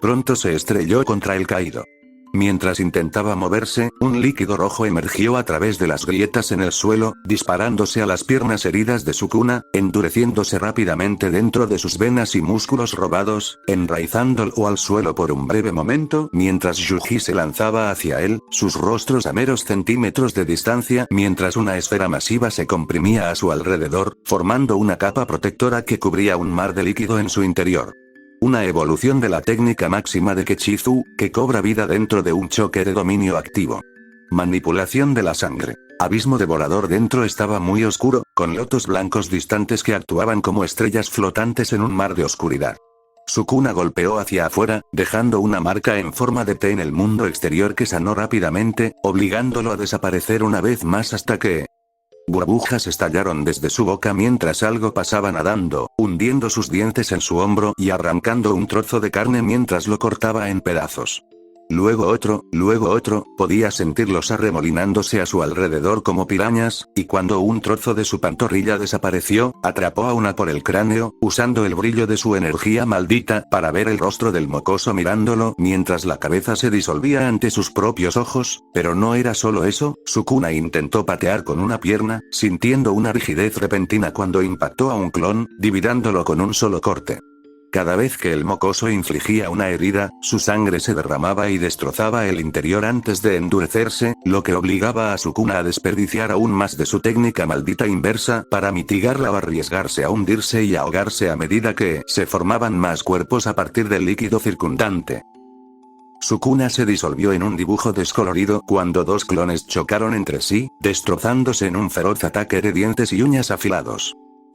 Pronto se estrelló contra el caído. Mientras intentaba moverse, un líquido rojo emergió a través de las grietas en el suelo, disparándose a las piernas heridas de Sukuna, endureciéndose rápidamente dentro de sus venas y músculos robados, enraizándolo al suelo por un breve momento mientras Yuji se lanzaba hacia él, sus rostros a meros centímetros de distancia mientras una esfera masiva se comprimía a su alrededor, formando una capa protectora que cubría un mar de líquido en su interior. Una evolución de la técnica máxima de Kechizu, que cobra vida dentro de un choque de dominio activo. Manipulación de la sangre. Abismo devorador dentro estaba muy oscuro, con lotos blancos distantes que actuaban como estrellas flotantes en un mar de oscuridad. Sukuna golpeó hacia afuera, dejando una marca en forma de T en el mundo exterior que sanó rápidamente, obligándolo a desaparecer una vez más hasta que... burbujas estallaron desde su boca mientras algo pasaba nadando, hundiendo sus dientes en su hombro y arrancando un trozo de carne mientras lo cortaba en pedazos. Luego otro, podía sentirlos arremolinándose a su alrededor como pirañas, y cuando un trozo de su pantorrilla desapareció, atrapó a una por el cráneo, usando el brillo de su energía maldita para ver el rostro del mocoso mirándolo mientras la cabeza se disolvía ante sus propios ojos, pero no era solo eso, Sukuna intentó patear con una pierna, sintiendo una rigidez repentina cuando impactó a un clon, dividándolo con un solo corte. Cada vez que el mocoso infligía una herida, su sangre se derramaba y destrozaba el interior antes de endurecerse, lo que obligaba a Sukuna a desperdiciar aún más de su técnica maldita inversa para mitigarla o arriesgarse a hundirse y ahogarse a medida que se formaban más cuerpos a partir del líquido circundante. Sukuna se disolvió en un dibujo descolorido cuando dos clones chocaron entre sí, destrozándose en un feroz ataque de dientes y uñas afilados.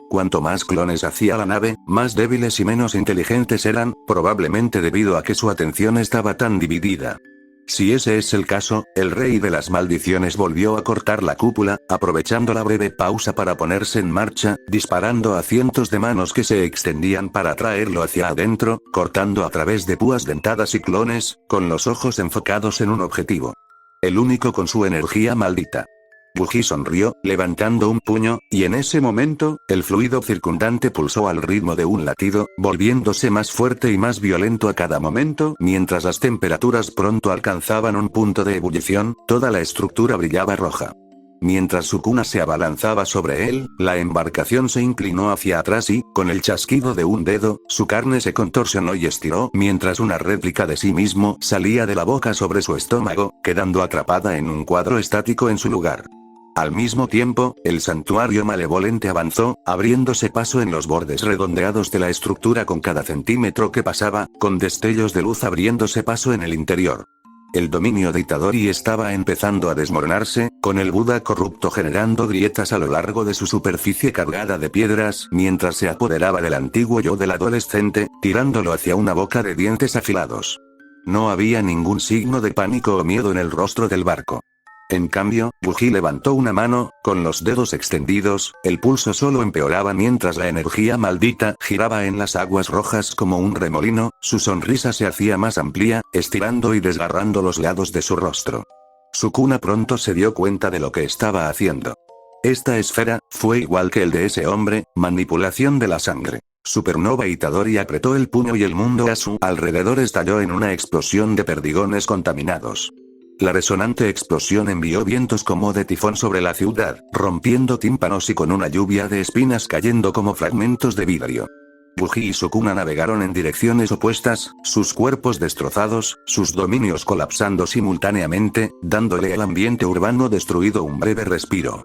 Cuanto más clones hacía la nave, más débiles y menos inteligentes eran, probablemente debido a que su atención estaba tan dividida. Si ese es el caso, el rey de las maldiciones volvió a cortar la cúpula, aprovechando la breve pausa para ponerse en marcha, disparando a cientos de manos que se extendían para traerlo hacia adentro, cortando a través de púas dentadas y clones, con los ojos enfocados en un objetivo. El único con su energía maldita. Buggy sonrió, levantando un puño, y en ese momento, el fluido circundante pulsó al ritmo de un latido, volviéndose más fuerte y más violento a cada momento, mientras las temperaturas pronto alcanzaban un punto de ebullición, toda la estructura brillaba roja. Mientras Sukuna se abalanzaba sobre él, la embarcación se inclinó hacia atrás y, con el chasquido de un dedo, su carne se contorsionó y estiró mientras una réplica de sí mismo salía de la boca sobre su estómago, quedando atrapada en un cuadro estático en su lugar. Al mismo tiempo, el santuario malevolente avanzó, abriéndose paso en los bordes redondeados de la estructura con cada centímetro que pasaba, con destellos de luz abriéndose paso en el interior. El dominio de Itadori estaba empezando a desmoronarse, con el Buda corrupto generando grietas a lo largo de su superficie cargada de piedras, mientras se apoderaba del antiguo yo del adolescente, tirándolo hacia una boca de dientes afilados. No había ningún signo de pánico o miedo en el rostro del barco. En cambio, Buggy levantó una mano, con los dedos extendidos, el pulso solo empeoraba mientras la energía maldita giraba en las aguas rojas como un remolino, su sonrisa se hacía más amplia, estirando y desgarrando los lados de su rostro. Sukuna pronto se dio cuenta de lo que estaba haciendo. Esta esfera, fue igual que el de ese hombre, manipulación de la sangre. Supernova Itadori apretó el puño y el mundo a su alrededor estalló en una explosión de perdigones contaminados. La resonante explosión envió vientos como de tifón sobre la ciudad, rompiendo tímpanos y con una lluvia de espinas cayendo como fragmentos de vidrio. Buji y Sukuna navegaron en direcciones opuestas, sus cuerpos destrozados, sus dominios colapsando simultáneamente, dándole al ambiente urbano destruido un breve respiro.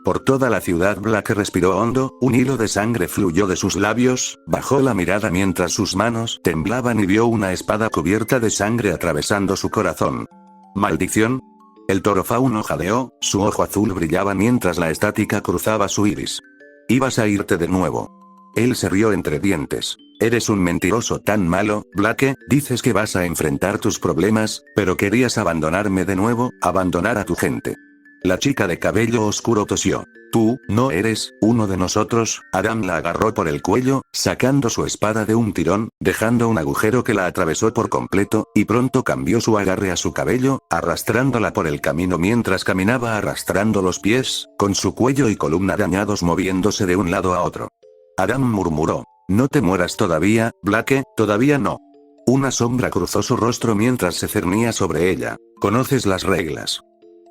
Por toda la ciudad Black respiró hondo, un hilo de sangre fluyó de sus labios, bajó la mirada mientras sus manos temblaban y vio una espada cubierta de sangre atravesando su corazón. ¿Maldición? El toro fauno jadeó, su ojo azul brillaba mientras la estática cruzaba su iris. ¿Ibas a irte de nuevo? Él se rió entre dientes. Eres un mentiroso tan malo, Blake, dices que vas a enfrentar tus problemas, pero querías abandonarme de nuevo, abandonar a tu gente. La chica de cabello oscuro tosió. Tú, no eres uno de nosotros. Adam la agarró por el cuello, sacando su espada de un tirón, dejando un agujero que la atravesó por completo, y pronto cambió su agarre a su cabello, arrastrándola por el camino mientras caminaba arrastrando los pies, con su cuello y columna dañados moviéndose de un lado a otro. Adam murmuró. No te mueras todavía, Blake, todavía no. Una sombra cruzó su rostro mientras se cernía sobre ella. Conoces las reglas.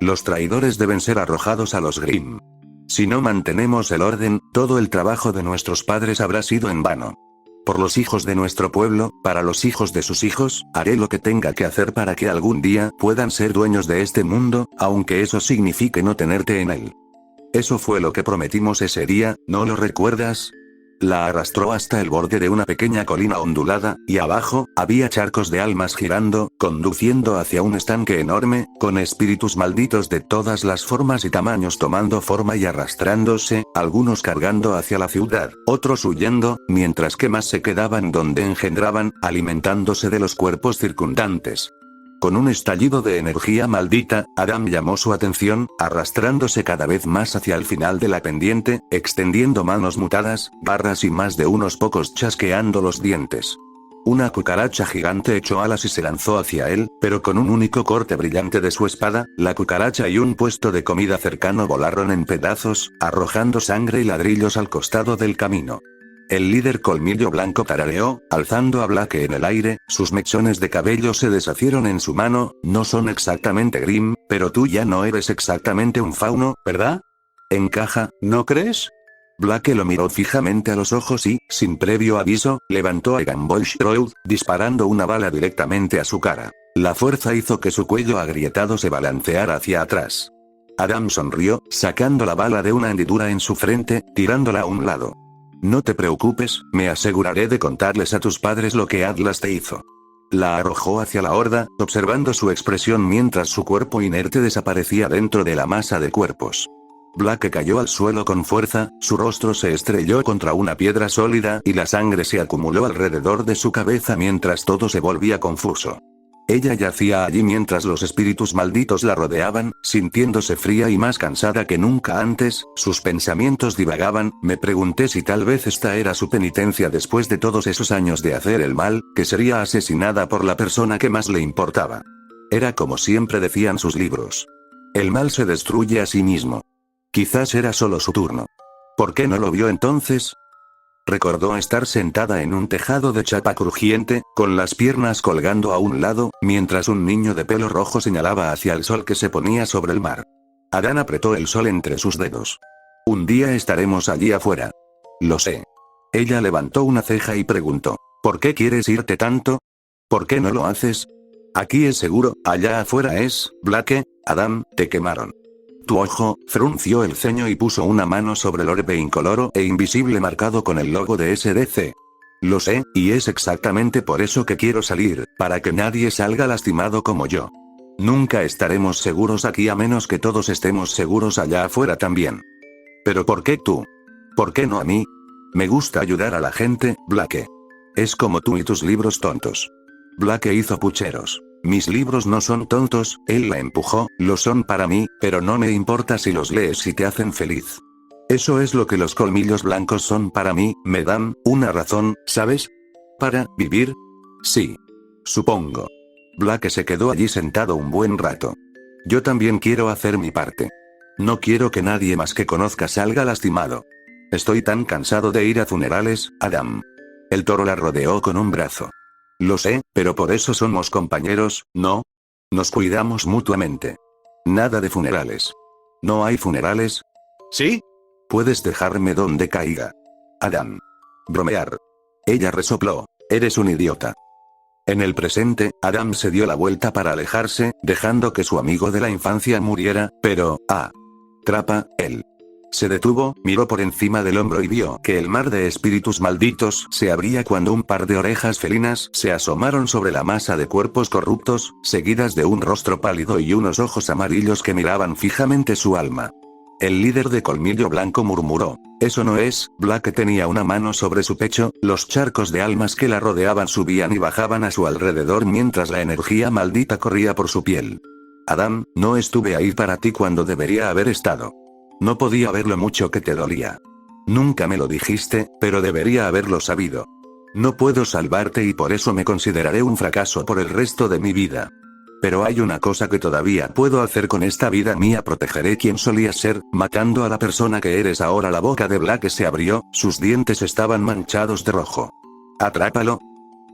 Los traidores deben ser arrojados a los Grimm. Si no mantenemos el orden, todo el trabajo de nuestros padres habrá sido en vano. Por los hijos de nuestro pueblo, para los hijos de sus hijos, haré lo que tenga que hacer para que algún día puedan ser dueños de este mundo, aunque eso signifique no tenerte en él. Eso fue lo que prometimos ese día, ¿no lo recuerdas? La arrastró hasta el borde de una pequeña colina ondulada, y abajo, había charcos de almas girando, conduciendo hacia un estanque enorme, con espíritus malditos de todas las formas y tamaños tomando forma y arrastrándose, algunos cargando hacia la ciudad, otros huyendo, mientras que más se quedaban donde engendraban, alimentándose de los cuerpos circundantes. Con un estallido de energía maldita, Adam llamó su atención, arrastrándose cada vez más hacia el final de la pendiente, extendiendo manos mutadas, barras y más de unos pocos chasqueando los dientes. Una cucaracha gigante echó alas y se lanzó hacia él, pero con un único corte brillante de su espada, la cucaracha y un puesto de comida cercano volaron en pedazos, arrojando sangre y ladrillos al costado del camino. El líder Colmillo Blanco tarareó, alzando a Blake en el aire, sus mechones de cabello se deshacieron en su mano. No son exactamente Grimm, pero tú ya no eres exactamente un fauno, ¿verdad? Encaja, ¿no crees? Blake lo miró fijamente a los ojos y, sin previo aviso, levantó a Gamboa Shroud, disparando una bala directamente a su cara. La fuerza hizo que su cuello agrietado se balanceara hacia atrás. Adam sonrió, sacando la bala de una hendidura en su frente, tirándola a un lado. No te preocupes, me aseguraré de contarles a tus padres lo que Atlas te hizo. La arrojó hacia la horda, observando su expresión mientras su cuerpo inerte desaparecía dentro de la masa de cuerpos. Blake cayó al suelo con fuerza, su rostro se estrelló contra una piedra sólida y la sangre se acumuló alrededor de su cabeza mientras todo se volvía confuso. Ella yacía allí mientras los espíritus malditos la rodeaban, sintiéndose fría y más cansada que nunca antes, sus pensamientos divagaban. Me pregunté si tal vez esta era su penitencia después de todos esos años de hacer el mal, que sería asesinada por la persona que más le importaba. Era como siempre decían sus libros. El mal se destruye a sí mismo. Quizás era solo su turno. ¿Por qué no lo vio entonces? Recordó estar sentada en un tejado de chapa crujiente, con las piernas colgando a un lado, mientras un niño de pelo rojo señalaba hacia el sol que se ponía sobre el mar. Adán apretó el sol entre sus dedos. Un día estaremos allí afuera. Lo sé. Ella levantó una ceja y preguntó. ¿Por qué quieres irte tanto? ¿Por qué no lo haces? Aquí es seguro, allá afuera es, Blake. Adam, te quemaron. Tu ojo, frunció el ceño y puso una mano sobre el orbe incoloro e invisible marcado con el logo de SDC. Lo sé, y es exactamente por eso que quiero salir, para que nadie salga lastimado como yo. Nunca estaremos seguros aquí a menos que todos estemos seguros allá afuera también. ¿Pero por qué tú? ¿Por qué no a mí? Me gusta ayudar a la gente, Blake. Es como tú y tus libros tontos. Blake hizo pucheros. Mis libros no son tontos, él la empujó, lo son para mí, pero no me importa si los lees si te hacen feliz. Eso es lo que los colmillos blancos son para mí, me dan una razón, ¿sabes? ¿Para vivir? Sí. Supongo. Blake se quedó allí sentado un buen rato. Yo también quiero hacer mi parte. No quiero que nadie más que conozca salga lastimado. Estoy tan cansado de ir a funerales, Adam. El toro la rodeó con un brazo. Lo sé, pero por eso somos compañeros, ¿no? Nos cuidamos mutuamente. Nada de funerales. ¿No hay funerales? ¿Sí? Puedes dejarme donde caiga. Adam. Bromear. Ella resopló. Eres un idiota. En el presente, Adam se dio la vuelta para alejarse, dejando que su amigo de la infancia muriera, pero, trapa, él. Se detuvo, miró por encima del hombro y vio que el mar de espíritus malditos se abría cuando un par de orejas felinas se asomaron sobre la masa de cuerpos corruptos, seguidas de un rostro pálido y unos ojos amarillos que miraban fijamente su alma. El líder de Colmillo Blanco murmuró. Eso no es, Black tenía una mano sobre su pecho, los charcos de almas que la rodeaban subían y bajaban a su alrededor mientras la energía maldita corría por su piel. Adam, no estuve ahí para ti cuando debería haber estado. No podía ver lo mucho que te dolía. Nunca me lo dijiste, pero debería haberlo sabido. No puedo salvarte y por eso me consideraré un fracaso por el resto de mi vida. Pero hay una cosa que todavía puedo hacer con esta vida mía: protegeré quien solías ser, matando a la persona que eres ahora. La boca de Black se abrió, sus dientes estaban manchados de rojo. Atrápalo.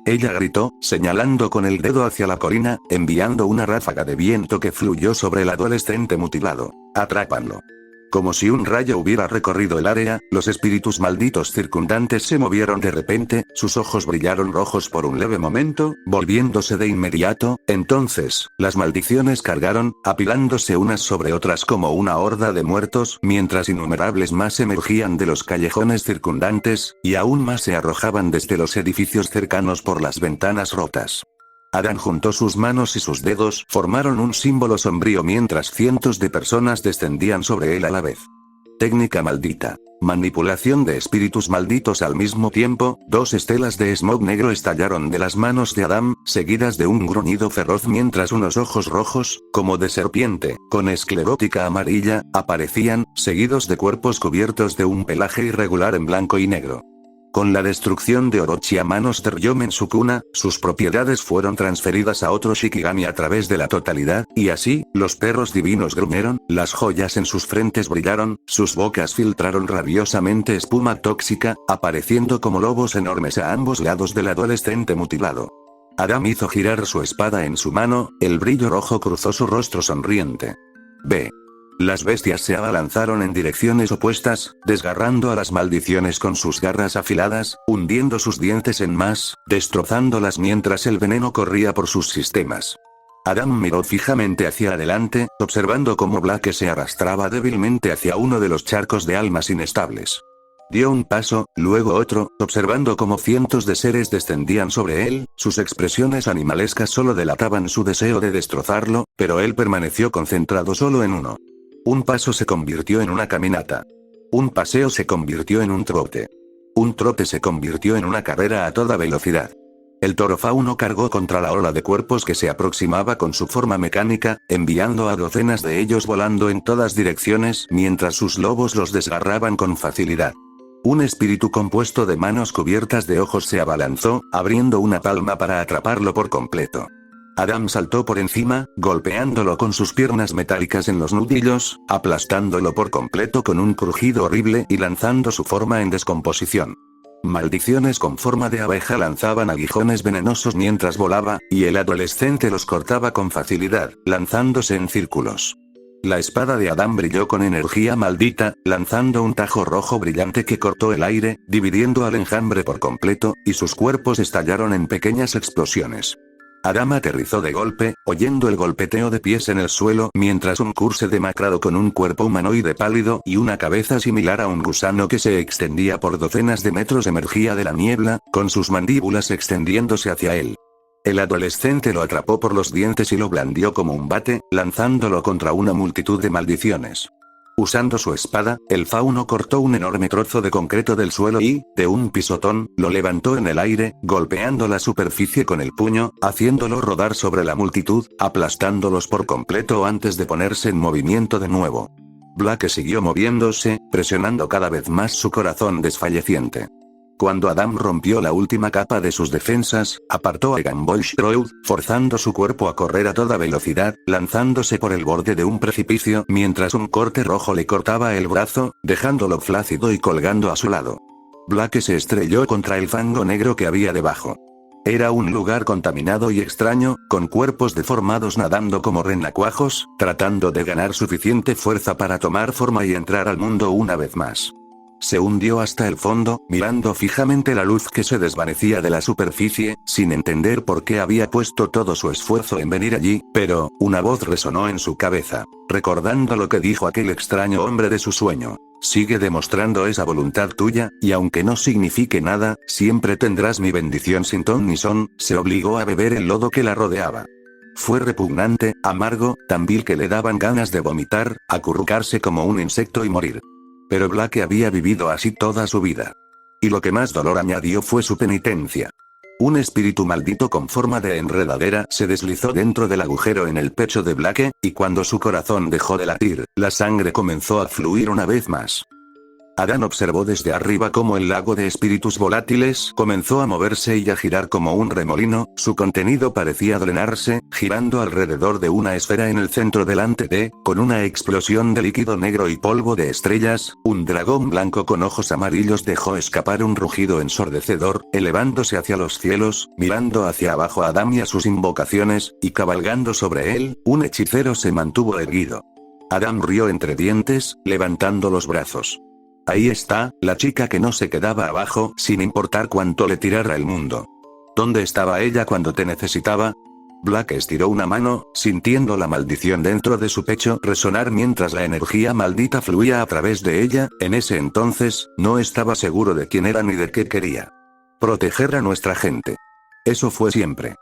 Ella gritó, señalando con el dedo hacia la colina, enviando una ráfaga de viento que fluyó sobre el adolescente mutilado. Atrápanlo. Como si un rayo hubiera recorrido el área, los espíritus malditos circundantes se movieron de repente, sus ojos brillaron rojos por un leve momento, volviéndose de inmediato, entonces, las maldiciones cargaron, apilándose unas sobre otras como una horda de muertos, mientras innumerables más emergían de los callejones circundantes, y aún más se arrojaban desde los edificios cercanos por las ventanas rotas. Adam juntó sus manos y sus dedos formaron un símbolo sombrío mientras cientos de personas descendían sobre él a la vez. Técnica maldita. Manipulación de espíritus malditos al mismo tiempo, dos estelas de smog negro estallaron de las manos de Adam, seguidas de un gruñido feroz mientras unos ojos rojos, como de serpiente, con esclerótica amarilla, aparecían, seguidos de cuerpos cubiertos de un pelaje irregular en blanco y negro. Con la destrucción de Orochi a manos de Ryomen Sukuna, sus propiedades fueron transferidas a otro Shikigami a través de la totalidad, y así, los perros divinos gruñeron, las joyas en sus frentes brillaron, sus bocas filtraron rabiosamente espuma tóxica, apareciendo como lobos enormes a ambos lados del adolescente mutilado. Adam hizo girar su espada en su mano, el brillo rojo cruzó su rostro sonriente. Ve. Las bestias se abalanzaron en direcciones opuestas, desgarrando a las maldiciones con sus garras afiladas, hundiendo sus dientes en más, destrozándolas mientras el veneno corría por sus sistemas. Adam miró fijamente hacia adelante, observando cómo Black se arrastraba débilmente hacia uno de los charcos de almas inestables. Dio un paso, luego otro, observando cómo cientos de seres descendían sobre él, sus expresiones animalescas solo delataban su deseo de destrozarlo, pero él permaneció concentrado solo en uno. Un paso se convirtió en una caminata. Un paseo se convirtió en un trote. Un trote se convirtió en una carrera a toda velocidad. El toro fauno cargó contra la ola de cuerpos que se aproximaba con su forma mecánica, enviando a docenas de ellos volando en todas direcciones mientras sus lobos los desgarraban con facilidad. Un espíritu compuesto de manos cubiertas de ojos se abalanzó, abriendo una palma para atraparlo por completo. Adam saltó por encima, golpeándolo con sus piernas metálicas en los nudillos, aplastándolo por completo con un crujido horrible y lanzando su forma en descomposición. Maldiciones con forma de abeja lanzaban aguijones venenosos mientras volaba, y el adolescente los cortaba con facilidad, lanzándose en círculos. La espada de Adam brilló con energía maldita, lanzando un tajo rojo brillante que cortó el aire, dividiendo al enjambre por completo, y sus cuerpos estallaron en pequeñas explosiones. Adam aterrizó de golpe, oyendo el golpeteo de pies en el suelo mientras un curse demacrado con un cuerpo humanoide pálido y una cabeza similar a un gusano que se extendía por docenas de metros emergía de la niebla, con sus mandíbulas extendiéndose hacia él. El adolescente lo atrapó por los dientes y lo blandió como un bate, lanzándolo contra una multitud de maldiciones. Usando su espada, el fauno cortó un enorme trozo de concreto del suelo y, de un pisotón, lo levantó en el aire, golpeando la superficie con el puño, haciéndolo rodar sobre la multitud, aplastándolos por completo antes de ponerse en movimiento de nuevo. Black siguió moviéndose, presionando cada vez más su corazón desfalleciente. Cuando Adam rompió la última capa de sus defensas, apartó a Gamboshroud, forzando su cuerpo a correr a toda velocidad, lanzándose por el borde de un precipicio mientras un corte rojo le cortaba el brazo, dejándolo flácido y colgando a su lado. Blake se estrelló contra el fango negro que había debajo. Era un lugar contaminado y extraño, con cuerpos deformados nadando como renacuajos, tratando de ganar suficiente fuerza para tomar forma y entrar al mundo una vez más. Se hundió hasta el fondo, mirando fijamente la luz que se desvanecía de la superficie, sin entender por qué había puesto todo su esfuerzo en venir allí, pero, una voz resonó en su cabeza, recordando lo que dijo aquel extraño hombre de su sueño. Sigue demostrando esa voluntad tuya, y aunque no signifique nada, siempre tendrás mi bendición sin ton ni son. Se obligó a beber el lodo que la rodeaba. Fue repugnante, amargo, tan vil que le daban ganas de vomitar, acurrucarse como un insecto y morir. Pero Blake había vivido así toda su vida. Y lo que más dolor añadió fue su penitencia. Un espíritu maldito con forma de enredadera se deslizó dentro del agujero en el pecho de Blake, y cuando su corazón dejó de latir, la sangre comenzó a fluir una vez más. Adam observó desde arriba cómo el lago de espíritus volátiles comenzó a moverse y a girar como un remolino, su contenido parecía drenarse, girando alrededor de una esfera en el centro delante de, con una explosión de líquido negro y polvo de estrellas, un dragón blanco con ojos amarillos dejó escapar un rugido ensordecedor, elevándose hacia los cielos, mirando hacia abajo a Adam y a sus invocaciones, y cabalgando sobre él, un hechicero se mantuvo erguido. Adam rió entre dientes, levantando los brazos. Ahí está, la chica que no se quedaba abajo, sin importar cuánto le tirara el mundo. ¿Dónde estaba ella cuando te necesitaba? Blake estiró una mano, sintiendo la maldición dentro de su pecho resonar mientras la energía maldita fluía a través de ella. En ese entonces, no estaba seguro de quién era ni de qué quería. Proteger a nuestra gente. Eso fue siempre.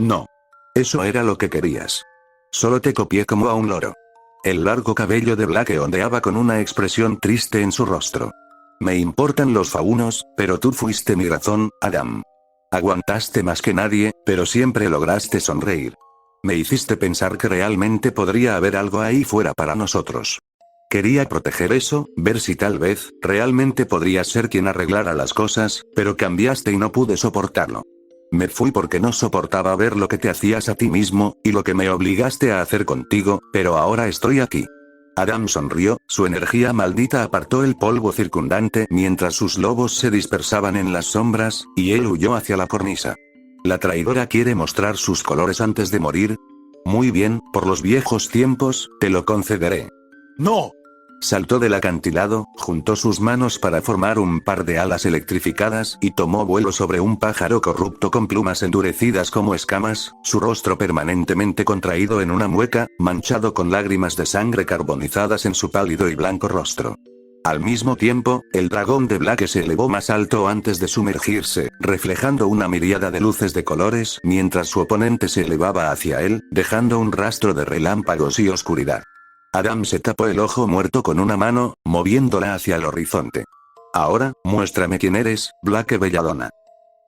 No. Eso era lo que querías. Solo te copié como a un loro. El largo cabello de Blake ondeaba con una expresión triste en su rostro. Me importan los faunos, pero tú fuiste mi razón, Adam. Aguantaste más que nadie, pero siempre lograste sonreír. Me hiciste pensar que realmente podría haber algo ahí fuera para nosotros. Quería proteger eso, ver si tal vez, realmente podrías ser quien arreglara las cosas, pero cambiaste y no pude soportarlo. Me fui porque no soportaba ver lo que te hacías a ti mismo, y lo que me obligaste a hacer contigo, pero ahora estoy aquí. Adam sonrió, su energía maldita apartó el polvo circundante mientras sus lobos se dispersaban en las sombras, y él huyó hacia la cornisa. ¿La traidora quiere mostrar sus colores antes de morir? Muy bien, por los viejos tiempos, te lo concederé. ¡No! Saltó del acantilado, juntó sus manos para formar un par de alas electrificadas y tomó vuelo sobre un pájaro corrupto con plumas endurecidas como escamas, su rostro permanentemente contraído en una mueca, manchado con lágrimas de sangre carbonizadas en su pálido y blanco rostro. Al mismo tiempo, el dragón de Blake se elevó más alto antes de sumergirse, reflejando una miríada de luces de colores mientras su oponente se elevaba hacia él, dejando un rastro de relámpagos y oscuridad. Adam se tapó el ojo muerto con una mano, moviéndola hacia el horizonte. Ahora, muéstrame quién eres, Blake Belladonna.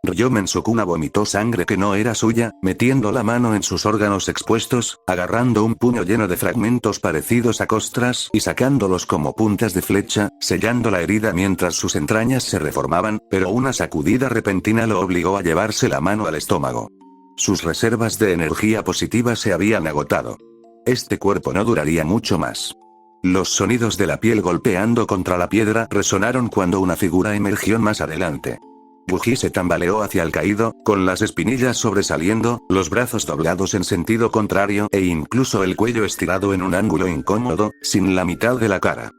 Ryomen Sukuna vomitó sangre que no era suya, metiendo la mano en sus órganos expuestos, agarrando un puño lleno de fragmentos parecidos a costras y sacándolos como puntas de flecha, sellando la herida mientras sus entrañas se reformaban, pero una sacudida repentina lo obligó a llevarse la mano al estómago. Sus reservas de energía positiva se habían agotado. Este cuerpo no duraría mucho más. Los sonidos de la piel golpeando contra la piedra resonaron cuando una figura emergió más adelante. Buji se tambaleó hacia el caído, con las espinillas sobresaliendo, los brazos doblados en sentido contrario e incluso el cuello estirado en un ángulo incómodo, sin la mitad de la cara.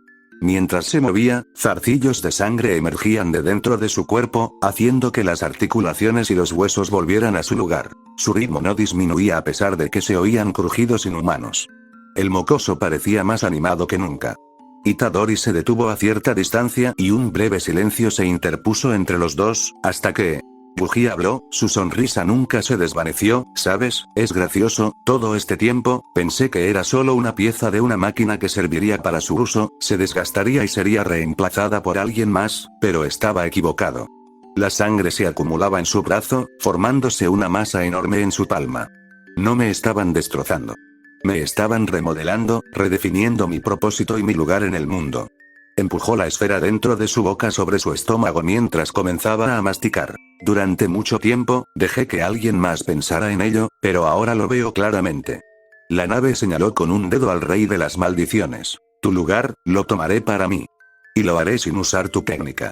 Mientras se movía, zarcillos de sangre emergían de dentro de su cuerpo, haciendo que las articulaciones y los huesos volvieran a su lugar. Su ritmo no disminuía a pesar de que se oían crujidos inhumanos. El mocoso parecía más animado que nunca. Itadori se detuvo a cierta distancia y un breve silencio se interpuso entre los dos, hasta que Buji habló, su sonrisa nunca se desvaneció. ¿Sabes? Es gracioso, todo este tiempo, pensé que era solo una pieza de una máquina que serviría para su uso, se desgastaría y sería reemplazada por alguien más, pero estaba equivocado. La sangre se acumulaba en su brazo, formándose una masa enorme en su palma. No me estaban destrozando. Me estaban remodelando, redefiniendo mi propósito y mi lugar en el mundo. Empujó la esfera dentro de su boca sobre su estómago mientras comenzaba a masticar. Durante mucho tiempo, dejé que alguien más pensara en ello, pero ahora lo veo claramente. La nave señaló con un dedo al rey de las maldiciones. Tu lugar, lo tomaré para mí. Y lo haré sin usar tu técnica.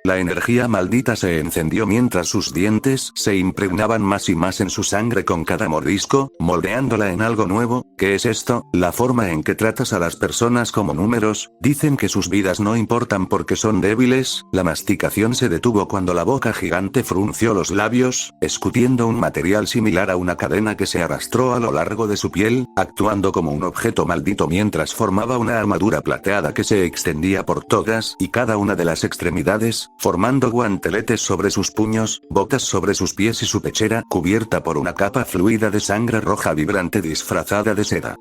La energía maldita se encendió mientras sus dientes se impregnaban más y más en su sangre con cada mordisco, moldeándola en algo nuevo. ¿Qué es esto? La forma en que tratas a las personas como números. Dicen que sus vidas no importan porque son débiles. La masticación se detuvo cuando la boca gigante frunció los labios, escutiendo un material similar a una cadena que se arrastró a lo largo de su piel, actuando como un objeto maldito mientras formaba una armadura plateada que se extendía por todas y cada una de las extremidades, formando guanteletes sobre sus puños, botas sobre sus pies y su pechera cubierta por una capa fluida de sangre roja vibrante disfrazada de seda.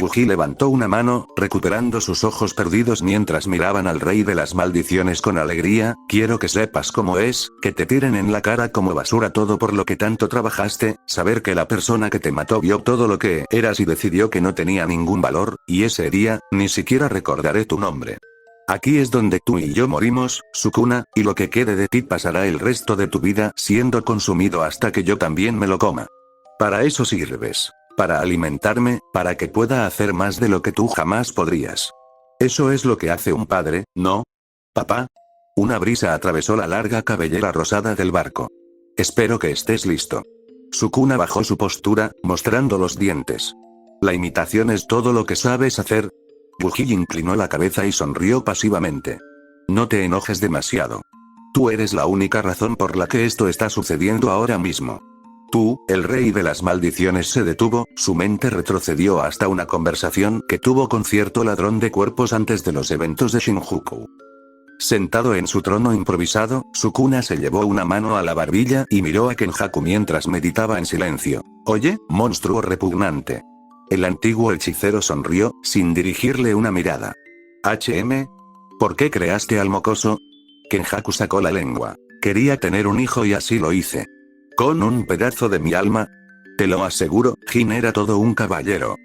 Wuji levantó una mano, recuperando sus ojos perdidos mientras miraban al rey de las maldiciones con alegría. Quiero que sepas cómo es, que te tiren en la cara como basura todo por lo que tanto trabajaste, saber que la persona que te mató vio todo lo que eras y decidió que no tenía ningún valor, y ese día, ni siquiera recordaré tu nombre. Aquí es donde tú y yo morimos, Sukuna, y lo que quede de ti pasará el resto de tu vida siendo consumido hasta que yo también me lo coma. Para eso sirves. Para alimentarme, para que pueda hacer más de lo que tú jamás podrías. Eso es lo que hace un padre, ¿no? ¿Papá? Una brisa atravesó la larga cabellera rosada del barco. Espero que estés listo. Sukuna bajó su postura, mostrando los dientes. La imitación es todo lo que sabes hacer. Wuji inclinó la cabeza y sonrió pasivamente. No te enojes demasiado. Tú eres la única razón por la que esto está sucediendo ahora mismo. Tú, el rey de las maldiciones se detuvo, su mente retrocedió hasta una conversación que tuvo con cierto ladrón de cuerpos antes de los eventos de Shinjuku. Sentado en su trono improvisado, Sukuna se llevó una mano a la barbilla y miró a Kenjaku mientras meditaba en silencio. Oye, monstruo repugnante. El antiguo hechicero sonrió, sin dirigirle una mirada. ¿Por qué creaste al mocoso? Kenjaku sacó la lengua. Quería tener un hijo y así lo hice. ¿Con un pedazo de mi alma? Te lo aseguro, Jin era todo un caballero.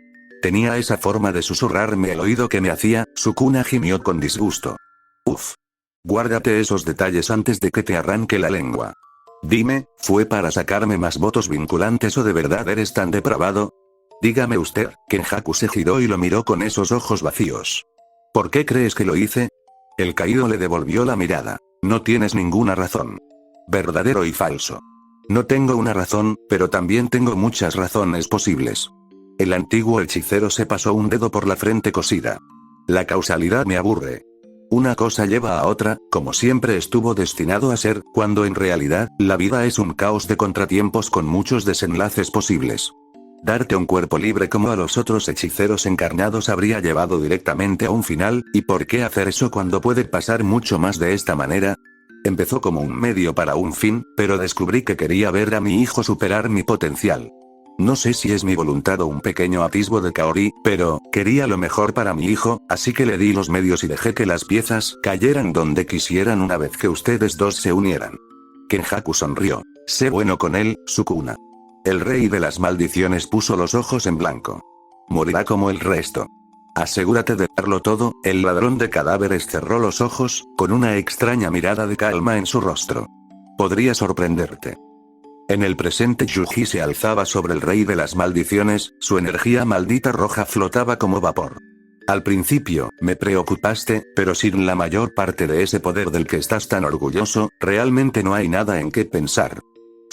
Tenía esa forma de susurrarme el oído que me hacía. Sukuna gimió con disgusto. Uf. Guárdate esos detalles antes de que te arranque la lengua. Dime, ¿fue para sacarme más votos vinculantes o de verdad eres tan depravado? Dígame usted. Kenjaku se giró y lo miró con esos ojos vacíos. ¿Por qué crees que lo hice? El caído le devolvió la mirada. No tienes ninguna razón. Verdadero y falso. No tengo una razón, pero también tengo muchas razones posibles. El antiguo hechicero se pasó un dedo por la frente cosida. La causalidad me aburre. Una cosa lleva a otra, como siempre estuvo destinado a ser, cuando en realidad, la vida es un caos de contratiempos con muchos desenlaces posibles. Darte un cuerpo libre como a los otros hechiceros encarnados habría llevado directamente a un final, ¿y por qué hacer eso cuando puede pasar mucho más de esta manera? Empezó como un medio para un fin, pero descubrí que quería ver a mi hijo superar mi potencial. No sé si es mi voluntad o un pequeño atisbo de Kaori, pero quería lo mejor para mi hijo, así que le di los medios y dejé que las piezas cayeran donde quisieran una vez que ustedes dos se unieran. Kenjaku sonrió. Sé bueno con él, Sukuna. El rey de las maldiciones puso los ojos en blanco. Morirá como el resto. Asegúrate de darlo todo. El ladrón de cadáveres cerró los ojos, con una extraña mirada de calma en su rostro. Podría sorprenderte. En el presente Yuji se alzaba sobre el rey de las maldiciones, su energía maldita roja flotaba como vapor. Al principio, me preocupaste, pero sin la mayor parte de ese poder del que estás tan orgulloso, realmente no hay nada en qué pensar.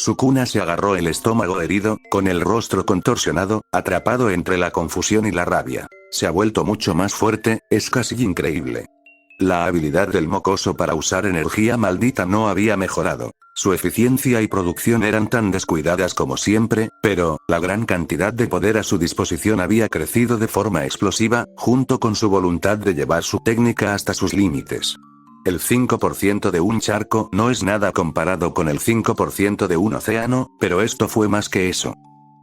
Sukuna se agarró el estómago herido, con el rostro contorsionado, atrapado entre la confusión y la rabia. Se ha vuelto mucho más fuerte, es casi increíble. La habilidad del mocoso para usar energía maldita no había mejorado. Su eficiencia y producción eran tan descuidadas como siempre, pero, la gran cantidad de poder a su disposición había crecido de forma explosiva, junto con su voluntad de llevar su técnica hasta sus límites. El 5% de un charco no es nada comparado con el 5% de un océano, pero esto fue más que eso.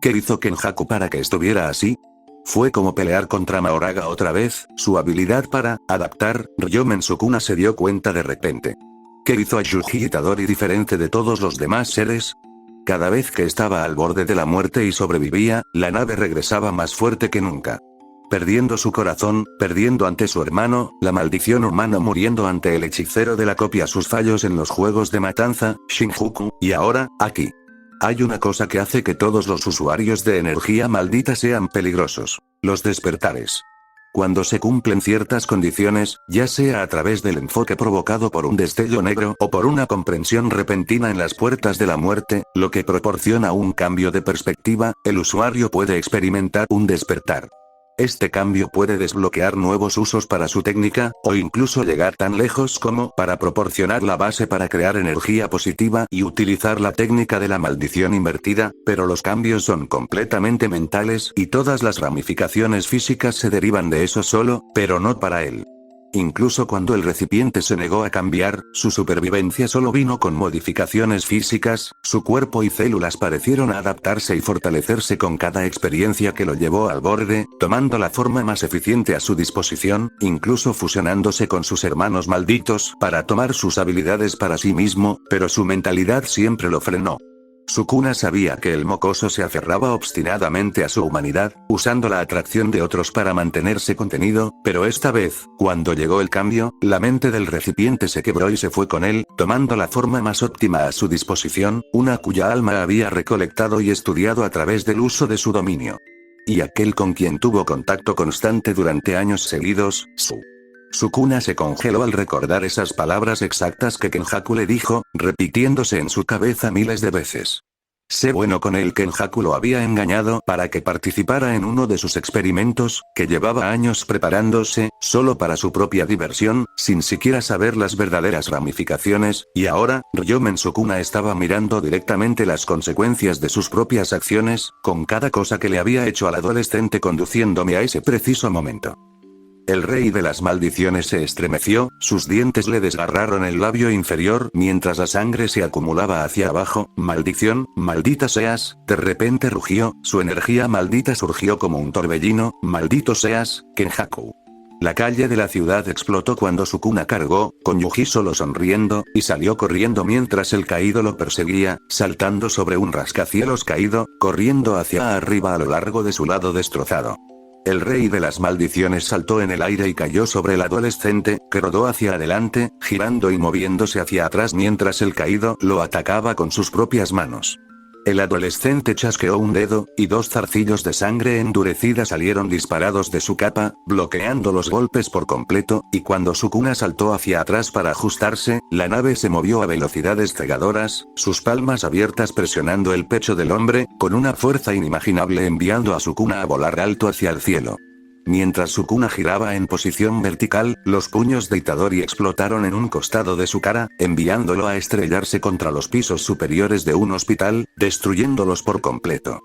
¿Qué hizo Kenjaku para que estuviera así? Fue como pelear contra Mahoraga otra vez, su habilidad para adaptar. Ryomen Sukuna se dio cuenta de repente. ¿Qué hizo a Yuji Itadori diferente de todos los demás seres? Cada vez que estaba al borde de la muerte y sobrevivía, la nave regresaba más fuerte que nunca. perdiendo su corazón, perdiendo ante su hermano, la maldición humana muriendo ante el hechicero de la copia, sus fallos en los juegos de matanza, Shinjuku, y ahora, aquí. Hay una cosa que hace que todos los usuarios de energía maldita sean peligrosos: los despertares. Cuando se cumplen ciertas condiciones, ya sea a través del enfoque provocado por un destello negro o por una comprensión repentina en las puertas de la muerte, lo que proporciona un cambio de perspectiva, el usuario puede experimentar un despertar. Este cambio puede desbloquear nuevos usos para su técnica, o incluso llegar tan lejos como para proporcionar la base para crear energía positiva y utilizar la técnica de la maldición invertida, pero los cambios son completamente mentales y todas las ramificaciones físicas se derivan de eso solo, pero no para él. Incluso cuando el recipiente se negó a cambiar, su supervivencia solo vino con modificaciones físicas, su cuerpo y células parecieron adaptarse y fortalecerse con cada experiencia que lo llevó al borde, tomando la forma más eficiente a su disposición, incluso fusionándose con sus hermanos malditos para tomar sus habilidades para sí mismo, pero su mentalidad siempre lo frenó. Sukuna sabía que el mocoso se aferraba obstinadamente a su humanidad, usando la atracción de otros para mantenerse contenido, pero esta vez, cuando llegó el cambio, la mente del recipiente se quebró y se fue con él, tomando la forma más óptima a su disposición, una cuya alma había recolectado y estudiado a través del uso de su dominio. Y aquel con quien tuvo contacto constante durante años seguidos, Sukuna se congeló al recordar esas palabras exactas que Kenjaku le dijo, repitiéndose en su cabeza miles de veces. Sé bueno con él. Kenjaku lo había engañado para que participara en uno de sus experimentos, que llevaba años preparándose, solo para su propia diversión, sin siquiera saber las verdaderas ramificaciones, y ahora, Ryomen Sukuna estaba mirando directamente las consecuencias de sus propias acciones, con cada cosa que le había hecho al adolescente conduciéndome a ese preciso momento. El rey de las maldiciones se estremeció, sus dientes le desgarraron el labio inferior mientras la sangre se acumulaba hacia abajo. Maldición, maldita seas, de repente rugió, su energía maldita surgió como un torbellino, maldito seas, Kenjaku. La calle de la ciudad explotó cuando Sukuna cargó, con Yuji solo sonriendo, y salió corriendo mientras el caído lo perseguía, saltando sobre un rascacielos caído, corriendo hacia arriba a lo largo de su lado destrozado. El rey de las maldiciones saltó en el aire y cayó sobre el adolescente, que rodó hacia adelante, girando y moviéndose hacia atrás mientras el caído lo atacaba con sus propias manos. El adolescente chasqueó un dedo, y dos zarcillos de sangre endurecida salieron disparados de su capa, bloqueando los golpes por completo, y cuando Sukuna saltó hacia atrás para ajustarse, la nave se movió a velocidades cegadoras, sus palmas abiertas presionando el pecho del hombre, con una fuerza inimaginable enviando a Sukuna a volar alto hacia el cielo. Mientras Sukuna giraba en posición vertical, los puños de Itadori explotaron en un costado de su cara, enviándolo a estrellarse contra los pisos superiores de un hospital, destruyéndolos por completo.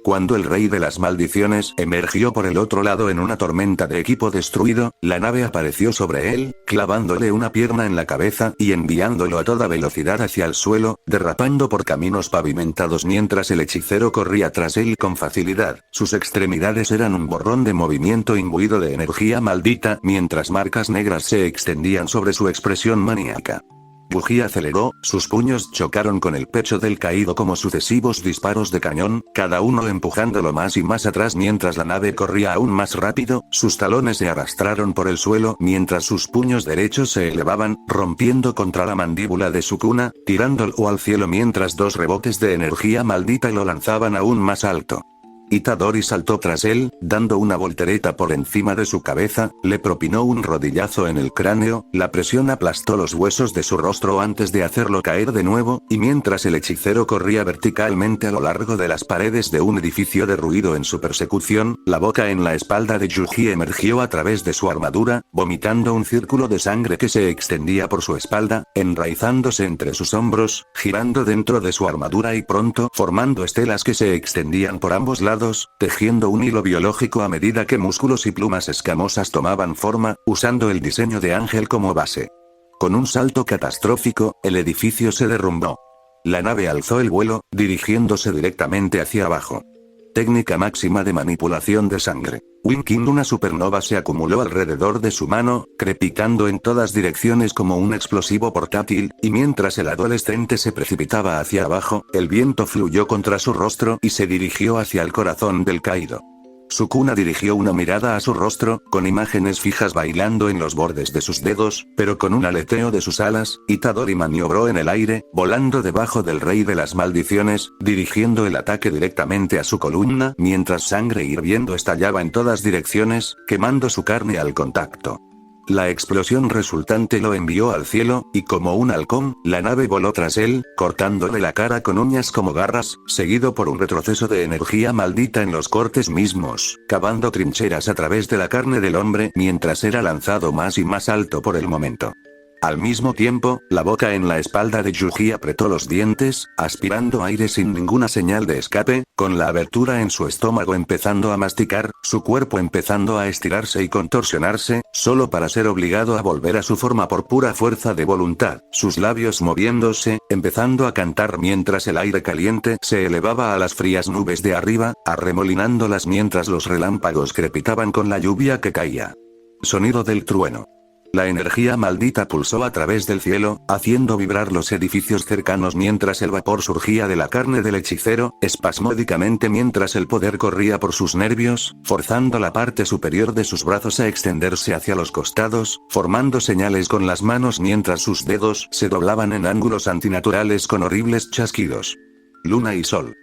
Cuando el rey de las maldiciones emergió por el otro lado en una tormenta de equipo destruido, la nave apareció sobre él, clavándole una pierna en la cabeza y enviándolo a toda velocidad hacia el suelo, derrapando por caminos pavimentados mientras el hechicero corría tras él con facilidad. Sus extremidades eran un borrón de movimiento imbuido de energía maldita, mientras marcas negras se extendían sobre su expresión maníaca. Yuji aceleró, sus puños chocaron con el pecho del caído como sucesivos disparos de cañón, cada uno empujándolo más y más atrás mientras la nave corría aún más rápido, sus talones se arrastraron por el suelo mientras sus puños derechos se elevaban, rompiendo contra la mandíbula de Sukuna, tirándolo al cielo mientras dos rebotes de energía maldita lo lanzaban aún más alto. Itadori saltó tras él, dando una voltereta por encima de su cabeza, le propinó un rodillazo en el cráneo, la presión aplastó los huesos de su rostro antes de hacerlo caer de nuevo, y mientras el hechicero corría verticalmente a lo largo de las paredes de un edificio derruido en su persecución, la boca en la espalda de Yuji emergió a través de su armadura, vomitando un círculo de sangre que se extendía por su espalda, enraizándose entre sus hombros, girando dentro de su armadura y pronto formando estelas que se extendían por ambos lados, tejiendo un hilo biológico a medida que músculos y plumas escamosas tomaban forma, usando el diseño de ángel como base. Con un salto catastrófico, el edificio se derrumbó. La nave alzó el vuelo, dirigiéndose directamente hacia abajo. Técnica máxima de manipulación de sangre. Winking, una supernova se acumuló alrededor de su mano, crepitando en todas direcciones como un explosivo portátil, y mientras el adolescente se precipitaba hacia abajo, el viento fluyó contra su rostro y se dirigió hacia el corazón del caído. Sukuna dirigió una mirada a su rostro, con imágenes fijas bailando en los bordes de sus dedos, pero con un aleteo de sus alas, Itadori maniobró en el aire, volando debajo del rey de las maldiciones, dirigiendo el ataque directamente a su columna, mientras sangre hirviendo estallaba en todas direcciones, quemando su carne al contacto. La explosión resultante lo envió al cielo, y como un halcón, la nave voló tras él, cortándole la cara con uñas como garras, seguido por un retroceso de energía maldita en los cortes mismos, cavando trincheras a través de la carne del hombre mientras era lanzado más y más alto por el momento. Al mismo tiempo, la boca en la espalda de Yuji apretó los dientes, aspirando aire sin ninguna señal de escape, con la abertura en su estómago empezando a masticar, su cuerpo empezando a estirarse y contorsionarse, solo para ser obligado a volver a su forma por pura fuerza de voluntad, sus labios moviéndose, empezando a cantar mientras el aire caliente se elevaba a las frías nubes de arriba, arremolinándolas mientras los relámpagos crepitaban con la lluvia que caía. Sonido del trueno. La energía maldita pulsó a través del cielo, haciendo vibrar los edificios cercanos mientras el vapor surgía de la carne del hechicero, espasmódicamente mientras el poder corría por sus nervios, forzando la parte superior de sus brazos a extenderse hacia los costados, formando señales con las manos mientras sus dedos se doblaban en ángulos antinaturales con horribles chasquidos. Luna y sol.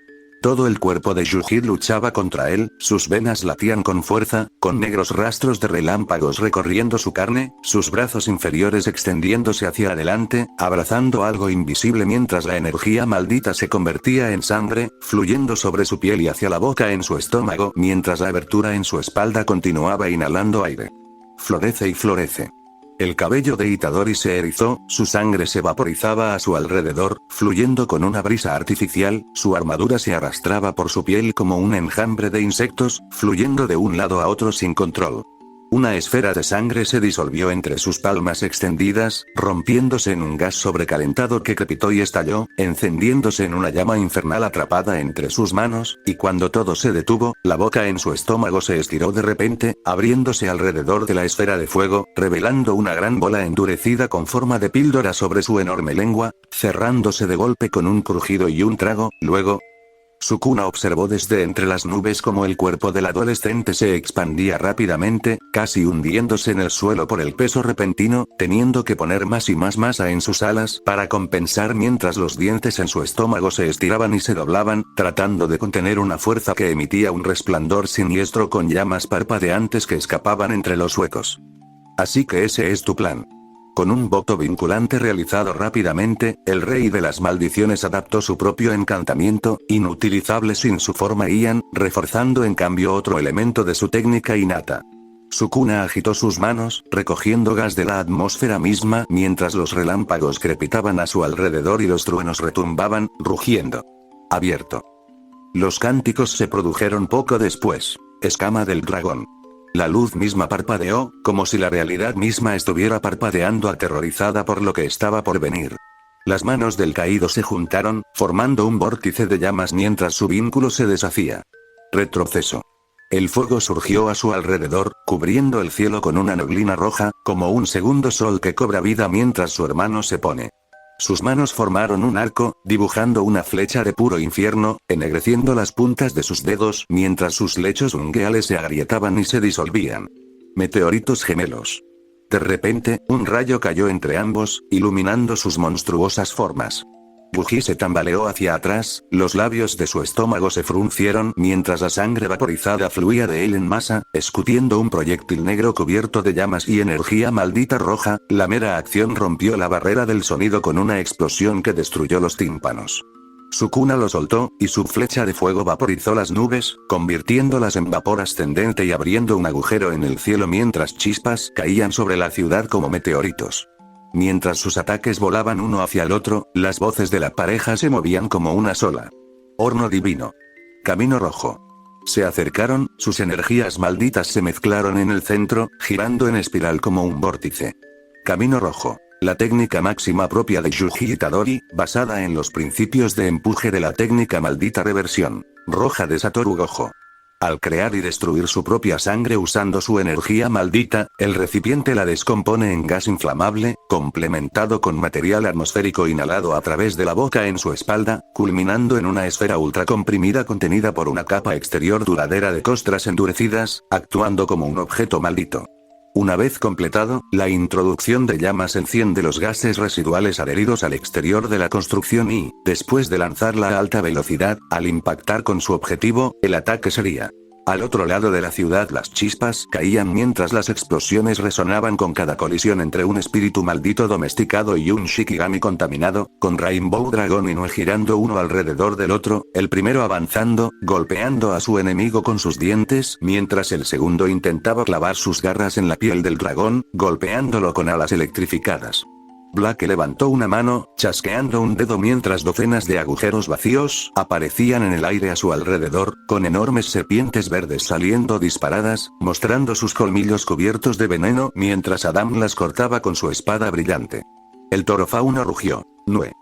Todo el cuerpo de Yuji luchaba contra él, sus venas latían con fuerza, con negros rastros de relámpagos recorriendo su carne, sus brazos inferiores extendiéndose hacia adelante, abrazando algo invisible mientras la energía maldita se convertía en sangre, fluyendo sobre su piel y hacia la boca en su estómago, mientras la abertura en su espalda continuaba inhalando aire. Florece y florece. El cabello de Itadori se erizó, su sangre se vaporizaba a su alrededor, fluyendo con una brisa artificial, su armadura se arrastraba por su piel como un enjambre de insectos, fluyendo de un lado a otro sin control. Una esfera de sangre se disolvió entre sus palmas extendidas, rompiéndose en un gas sobrecalentado que crepitó y estalló, encendiéndose en una llama infernal atrapada entre sus manos, y cuando todo se detuvo, la boca en su estómago se estiró de repente, abriéndose alrededor de la esfera de fuego, revelando una gran bola endurecida con forma de píldora sobre su enorme lengua, cerrándose de golpe con un crujido y un trago, luego... Sukuna observó desde entre las nubes cómo el cuerpo del adolescente se expandía rápidamente, casi hundiéndose en el suelo por el peso repentino, teniendo que poner más y más masa en sus alas para compensar mientras los dientes en su estómago se estiraban y se doblaban, tratando de contener una fuerza que emitía un resplandor siniestro con llamas parpadeantes que escapaban entre los huecos. Así que ese es tu plan. Con un voto vinculante realizado rápidamente, el rey de las maldiciones adaptó su propio encantamiento, inutilizable sin su forma Ian, reforzando en cambio otro elemento de su técnica innata. Sukuna agitó sus manos, recogiendo gas de la atmósfera misma mientras los relámpagos crepitaban a su alrededor y los truenos retumbaban, rugiendo. Abierto. Los cánticos se produjeron poco después. Escama del dragón. La luz misma parpadeó, como si la realidad misma estuviera parpadeando aterrorizada por lo que estaba por venir. Las manos del caído se juntaron, formando un vórtice de llamas mientras su vínculo se deshacía. Retroceso. El fuego surgió a su alrededor, cubriendo el cielo con una neblina roja, como un segundo sol que cobra vida mientras su hermano se pone. Sus manos formaron un arco, dibujando una flecha de puro infierno, ennegreciendo las puntas de sus dedos mientras sus lechos ungueales se agrietaban y se disolvían. Meteoritos gemelos. De repente, un rayo cayó entre ambos, iluminando sus monstruosas formas. Yuji se tambaleó hacia atrás, los labios de su estómago se fruncieron mientras la sangre vaporizada fluía de él en masa, escutiendo un proyectil negro cubierto de llamas y energía maldita roja. La mera acción rompió la barrera del sonido con una explosión que destruyó los tímpanos. Sukuna lo soltó, y su flecha de fuego vaporizó las nubes, convirtiéndolas en vapor ascendente y abriendo un agujero en el cielo mientras chispas caían sobre la ciudad como meteoritos. Mientras sus ataques volaban uno hacia el otro, las voces de la pareja se movían como una sola. Horno divino. Camino rojo. Se acercaron, sus energías malditas se mezclaron en el centro, girando en espiral como un vórtice. Camino rojo. La técnica máxima propia de Yuji Itadori, basada en los principios de empuje de la técnica maldita reversión. Roja de Satoru Gojo. Al crear y destruir su propia sangre usando su energía maldita, el recipiente la descompone en gas inflamable, complementado con material atmosférico inhalado a través de la boca en su espalda, culminando en una esfera ultracomprimida contenida por una capa exterior duradera de costras endurecidas, actuando como un objeto maldito. Una vez completado, la introducción de llamas enciende los gases residuales adheridos al exterior de la construcción y, después de lanzarla a alta velocidad, al impactar con su objetivo, el ataque sería. Al otro lado de la ciudad las chispas caían mientras las explosiones resonaban con cada colisión entre un espíritu maldito domesticado y un Shikigami contaminado, con Rainbow Dragon y Nue girando uno alrededor del otro, el primero avanzando, golpeando a su enemigo con sus dientes, mientras el segundo intentaba clavar sus garras en la piel del dragón, golpeándolo con alas electrificadas. Black levantó una mano, chasqueando un dedo mientras docenas de agujeros vacíos aparecían en el aire a su alrededor, con enormes serpientes verdes saliendo disparadas, mostrando sus colmillos cubiertos de veneno mientras Adam las cortaba con su espada brillante. El toro fauno rugió. Nue.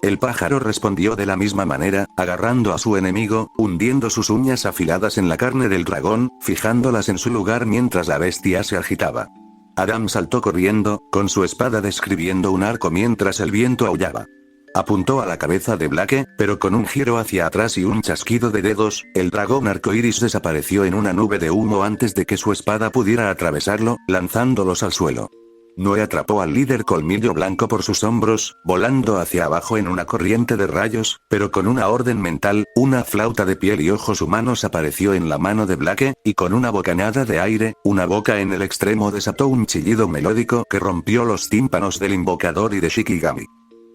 El pájaro respondió de la misma manera, agarrando a su enemigo, hundiendo sus uñas afiladas en la carne del dragón, fijándolas en su lugar mientras la bestia se agitaba. Adam saltó corriendo, con su espada describiendo un arco mientras el viento aullaba. Apuntó a la cabeza de Blake, pero con un giro hacia atrás y un chasquido de dedos, el dragón arcoíris desapareció en una nube de humo antes de que su espada pudiera atravesarlo, lanzándolos al suelo. Nue atrapó al líder colmillo blanco por sus hombros, volando hacia abajo en una corriente de rayos, pero con una orden mental, una flauta de piel y ojos humanos apareció en la mano de Blake, y con una bocanada de aire, una boca en el extremo desató un chillido melódico que rompió los tímpanos del invocador y de Shikigami.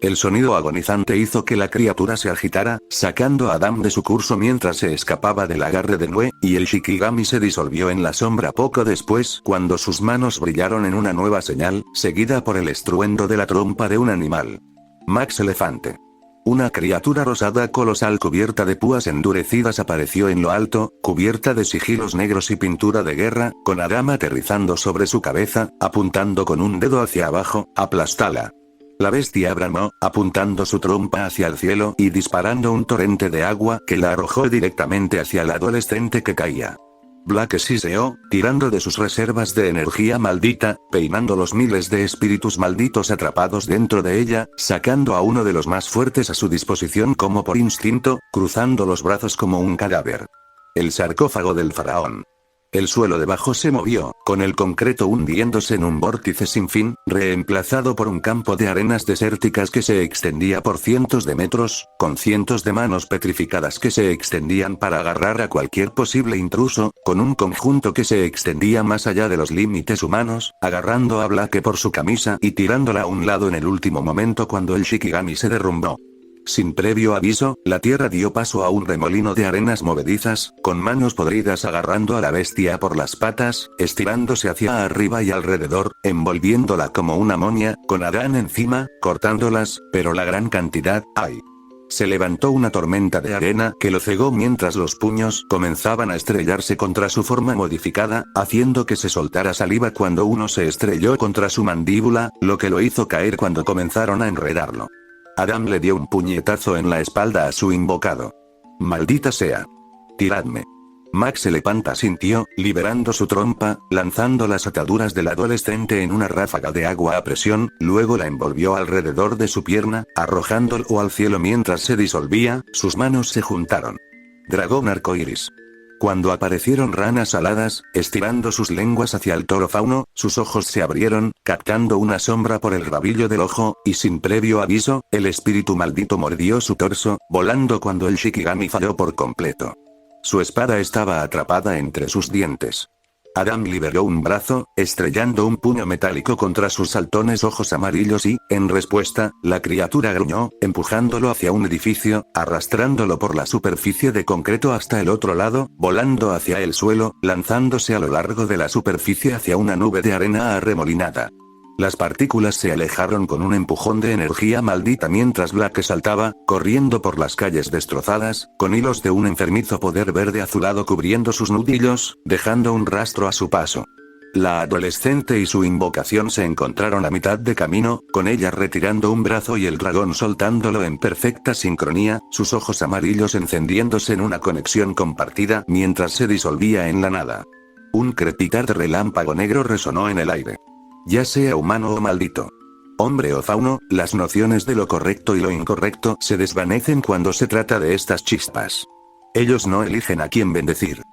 El sonido agonizante hizo que la criatura se agitara, sacando a Adam de su curso mientras se escapaba del agarre de Nue, y el Shikigami se disolvió en la sombra poco después cuando sus manos brillaron en una nueva señal, seguida por el estruendo de la trompa de un animal. Max Elefante. Una criatura rosada colosal cubierta de púas endurecidas apareció en lo alto, cubierta de sigilos negros y pintura de guerra, con Adam aterrizando sobre su cabeza, apuntando con un dedo hacia abajo, aplastala. La bestia bramó, apuntando su trompa hacia el cielo y disparando un torrente de agua que la arrojó directamente hacia el adolescente que caía. Black siseó, tirando de sus reservas de energía maldita, peinando los miles de espíritus malditos atrapados dentro de ella, sacando a uno de los más fuertes a su disposición como por instinto, cruzando los brazos como un cadáver. El sarcófago del faraón. El suelo debajo se movió, con el concreto hundiéndose en un vórtice sin fin, reemplazado por un campo de arenas desérticas que se extendía por cientos de metros, con cientos de manos petrificadas que se extendían para agarrar a cualquier posible intruso, con un conjunto que se extendía más allá de los límites humanos, agarrando a Blake por su camisa y tirándola a un lado en el último momento cuando el Shikigami se derrumbó. Sin previo aviso, la tierra dio paso a un remolino de arenas movedizas, con manos podridas agarrando a la bestia por las patas, estirándose hacia arriba y alrededor, envolviéndola como una moña, con Adán encima, cortándolas, pero la gran cantidad, ¡ay! Se levantó una tormenta de arena que lo cegó mientras los puños comenzaban a estrellarse contra su forma modificada, haciendo que se soltara saliva cuando uno se estrelló contra su mandíbula, lo que lo hizo caer cuando comenzaron a enredarlo. Adam le dio un puñetazo en la espalda a su invocado. Maldita sea. Tiradme. Max Elepanta sintió, liberando su trompa, lanzando las ataduras del adolescente en una ráfaga de agua a presión, luego la envolvió alrededor de su pierna, arrojándolo al cielo mientras se disolvía, sus manos se juntaron. Dragón arcoíris. Cuando aparecieron ranas aladas, estirando sus lenguas hacia el toro fauno, sus ojos se abrieron, captando una sombra por el rabillo del ojo, y sin previo aviso, el espíritu maldito mordió su torso, volando cuando el Shikigami falló por completo. Su espada estaba atrapada entre sus dientes. Adam liberó un brazo, estrellando un puño metálico contra sus saltones ojos amarillos y, en respuesta, la criatura gruñó, empujándolo hacia un edificio, arrastrándolo por la superficie de concreto hasta el otro lado, volando hacia el suelo, lanzándose a lo largo de la superficie hacia una nube de arena arremolinada. Las partículas se alejaron con un empujón de energía maldita mientras Blake saltaba, corriendo por las calles destrozadas, con hilos de un enfermizo poder verde azulado cubriendo sus nudillos, dejando un rastro a su paso. La adolescente y su invocación se encontraron a mitad de camino, con ella retirando un brazo y el dragón soltándolo en perfecta sincronía, sus ojos amarillos encendiéndose en una conexión compartida mientras se disolvía en la nada. Un crepitar de relámpago negro resonó en el aire. Ya sea humano o maldito, hombre o fauno, las nociones de lo correcto y lo incorrecto se desvanecen cuando se trata de estas chispas. Ellos no eligen a quién bendecir.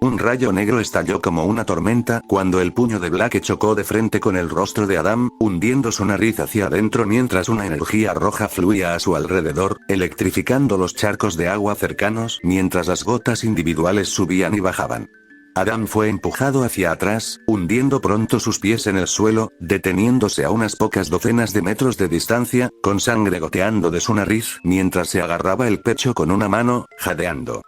Un rayo negro estalló como una tormenta cuando el puño de Blake chocó de frente con el rostro de Adam, hundiendo su nariz hacia adentro mientras una energía roja fluía a su alrededor, electrificando los charcos de agua cercanos mientras las gotas individuales subían y bajaban. Adam fue empujado hacia atrás, hundiendo pronto sus pies en el suelo, deteniéndose a unas pocas docenas de metros de distancia, con sangre goteando de su nariz mientras se agarraba el pecho con una mano, jadeando.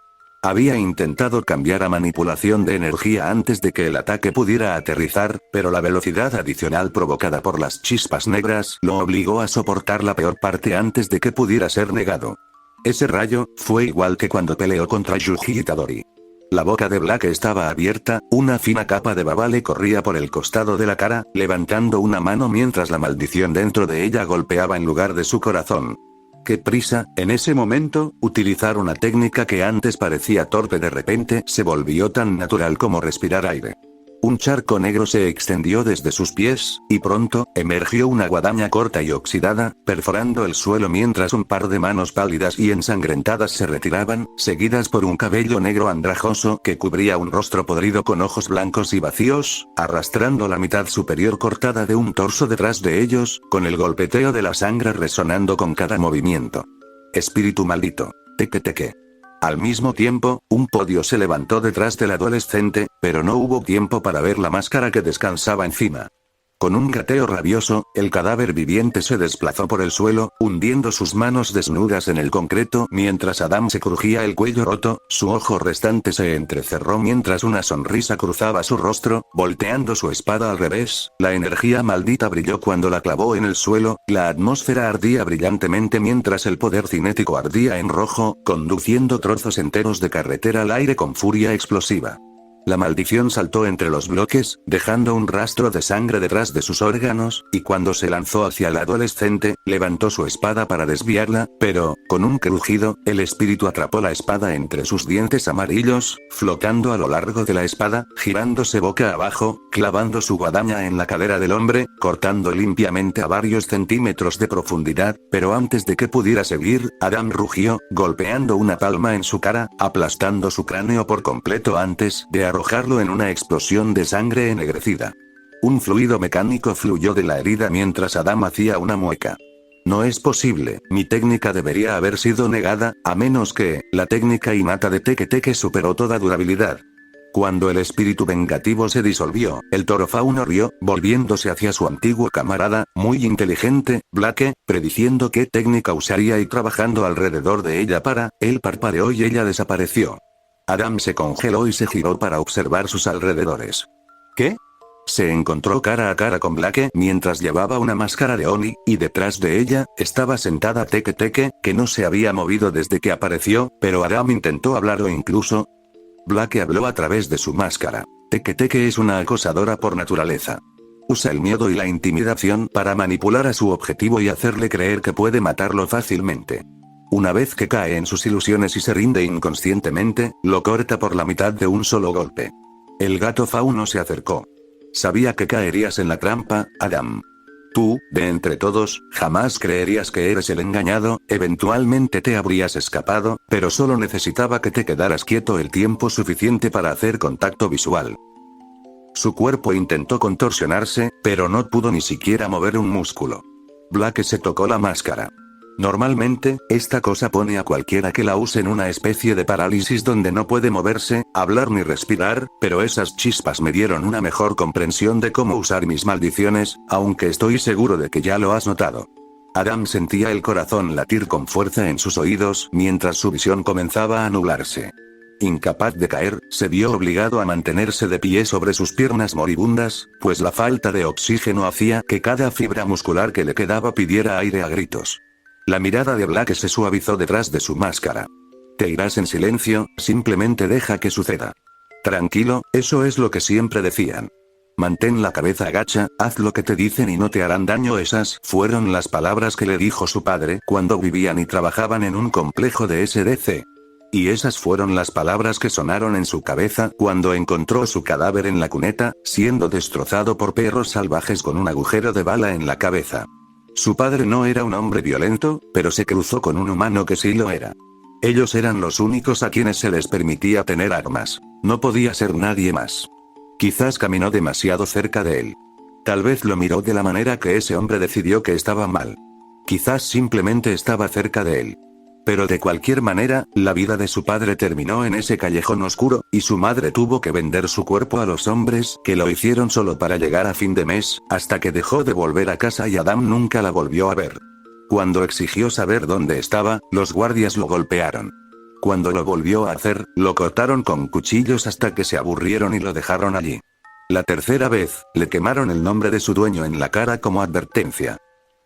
Había intentado cambiar a manipulación de energía antes de que el ataque pudiera aterrizar, pero la velocidad adicional provocada por las chispas negras lo obligó a soportar la peor parte antes de que pudiera ser negado. Ese rayo fue igual que cuando peleó contra Yuji Itadori. La boca de Blake estaba abierta, una fina capa de baba le corría por el costado de la cara, levantando una mano mientras la maldición dentro de ella golpeaba en lugar de su corazón. Qué prisa, en ese momento, utilizar una técnica que antes parecía torpe de repente se volvió tan natural como respirar aire. Un charco negro se extendió desde sus pies, y pronto, emergió una guadaña corta y oxidada, perforando el suelo mientras un par de manos pálidas y ensangrentadas se retiraban, seguidas por un cabello negro andrajoso que cubría un rostro podrido con ojos blancos y vacíos, arrastrando la mitad superior cortada de un torso detrás de ellos, con el golpeteo de la sangre resonando con cada movimiento. Espíritu maldito. Teque teque. Al mismo tiempo, un podio se levantó detrás del adolescente, pero no hubo tiempo para ver la máscara que descansaba encima. Con un gateo rabioso, el cadáver viviente se desplazó por el suelo, hundiendo sus manos desnudas en el concreto mientras Adam se crujía el cuello roto, su ojo restante se entrecerró mientras una sonrisa cruzaba su rostro, volteando su espada al revés, la energía maldita brilló cuando la clavó en el suelo, la atmósfera ardía brillantemente mientras el poder cinético ardía en rojo, conduciendo trozos enteros de carretera al aire con furia explosiva. La maldición saltó entre los bloques, dejando un rastro de sangre detrás de sus órganos, y cuando se lanzó hacia el adolescente, levantó su espada para desviarla, pero, con un crujido, el espíritu atrapó la espada entre sus dientes amarillos, flotando a lo largo de la espada, girándose boca abajo, clavando su guadaña en la cadera del hombre, cortando limpiamente a varios centímetros de profundidad, pero antes de que pudiera seguir, Adam rugió, golpeando una palma en su cara, aplastando su cráneo por completo antes de arrojarlo en una explosión de sangre ennegrecida. Un fluido mecánico fluyó de la herida mientras Adam hacía una mueca. No es posible, mi técnica debería haber sido negada, a menos que, la técnica innata de Teque Teque superó toda durabilidad. Cuando el espíritu vengativo se disolvió, el toro fauno rió, volviéndose hacia su antiguo camarada, muy inteligente, Blake, prediciendo qué técnica usaría y trabajando alrededor de ella él parpadeó y ella desapareció. Adam se congeló y se giró para observar sus alrededores. ¿Qué? Se encontró cara a cara con Blake mientras llevaba una máscara de Oni, y detrás de ella, estaba sentada Teque Teque, que no se había movido desde que apareció, pero Adam intentó hablar o incluso... Blake habló a través de su máscara. Teque Teque es una acosadora por naturaleza. Usa el miedo y la intimidación para manipular a su objetivo y hacerle creer que puede matarlo fácilmente. Una vez que cae en sus ilusiones y se rinde inconscientemente, lo corta por la mitad de un solo golpe. El gato fauno se acercó. Sabía que caerías en la trampa, Adam. Tú, de entre todos, jamás creerías que eres el engañado, eventualmente te habrías escapado, pero solo necesitaba que te quedaras quieto el tiempo suficiente para hacer contacto visual. Su cuerpo intentó contorsionarse, pero no pudo ni siquiera mover un músculo. Blake se tocó la máscara. Normalmente, esta cosa pone a cualquiera que la use en una especie de parálisis donde no puede moverse, hablar ni respirar, pero esas chispas me dieron una mejor comprensión de cómo usar mis maldiciones, aunque estoy seguro de que ya lo has notado. Adam sentía el corazón latir con fuerza en sus oídos mientras su visión comenzaba a nublarse. Incapaz de caer, se vio obligado a mantenerse de pie sobre sus piernas moribundas, pues la falta de oxígeno hacía que cada fibra muscular que le quedaba pidiera aire a gritos. La mirada de Blake se suavizó detrás de su máscara. Te irás en silencio, simplemente deja que suceda. Tranquilo, eso es lo que siempre decían. Mantén la cabeza agacha, haz lo que te dicen y no te harán daño. Esas fueron las palabras que le dijo su padre cuando vivían y trabajaban en un complejo de SDC. Y esas fueron las palabras que sonaron en su cabeza cuando encontró su cadáver en la cuneta, siendo destrozado por perros salvajes con un agujero de bala en la cabeza. Su padre no era un hombre violento, pero se cruzó con un humano que sí lo era. Ellos eran los únicos a quienes se les permitía tener armas. No podía ser nadie más. Quizás caminó demasiado cerca de él. Tal vez lo miró de la manera que ese hombre decidió que estaba mal. Quizás simplemente estaba cerca de él. Pero de cualquier manera, la vida de su padre terminó en ese callejón oscuro, y su madre tuvo que vender su cuerpo a los hombres que lo hicieron solo para llegar a fin de mes, hasta que dejó de volver a casa y Adam nunca la volvió a ver. Cuando exigió saber dónde estaba, los guardias lo golpearon. Cuando lo volvió a hacer, lo cortaron con cuchillos hasta que se aburrieron y lo dejaron allí. La tercera vez, le quemaron el nombre de su dueño en la cara como advertencia.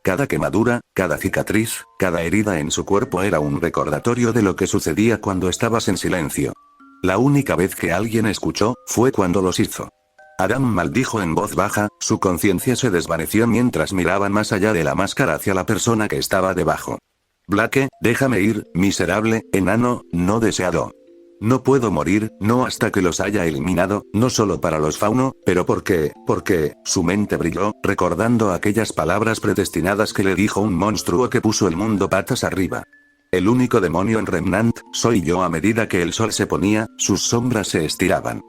Cada quemadura, cada cicatriz, cada herida en su cuerpo era un recordatorio de lo que sucedía cuando estabas en silencio. La única vez que alguien escuchó, fue cuando los hizo. Adam maldijo en voz baja, su conciencia se desvaneció mientras miraban más allá de la máscara hacia la persona que estaba debajo. Blake, déjame ir, miserable, enano, no deseado. No puedo morir, no hasta que los haya eliminado, no solo para los fauno, pero porque, su mente brilló, recordando aquellas palabras predestinadas que le dijo un monstruo que puso el mundo patas arriba. El único demonio en Remnant, soy yo. A medida que el sol se ponía, sus sombras se estiraban.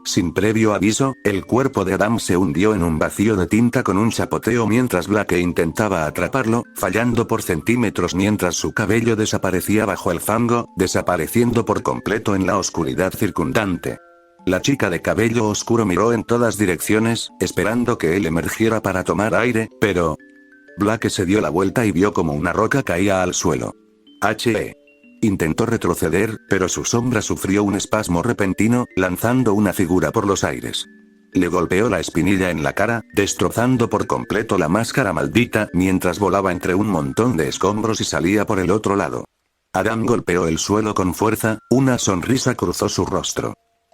Sin previo aviso, el cuerpo de Adam se hundió en un vacío de tinta con un chapoteo mientras Blake intentaba atraparlo, fallando por centímetros mientras su cabello desaparecía bajo el fango, desapareciendo por completo en la oscuridad circundante. La chica de cabello oscuro miró en todas direcciones, esperando que él emergiera para tomar aire, pero... Blake se dio la vuelta y vio como una roca caía al suelo. Intentó retroceder, pero su sombra sufrió un espasmo repentino, lanzando una figura por los aires. Le golpeó la espinilla en la cara, destrozando por completo la máscara maldita mientras volaba entre un montón de escombros y salía por el otro lado. Adam golpeó el suelo con fuerza, una sonrisa cruzó su rostro.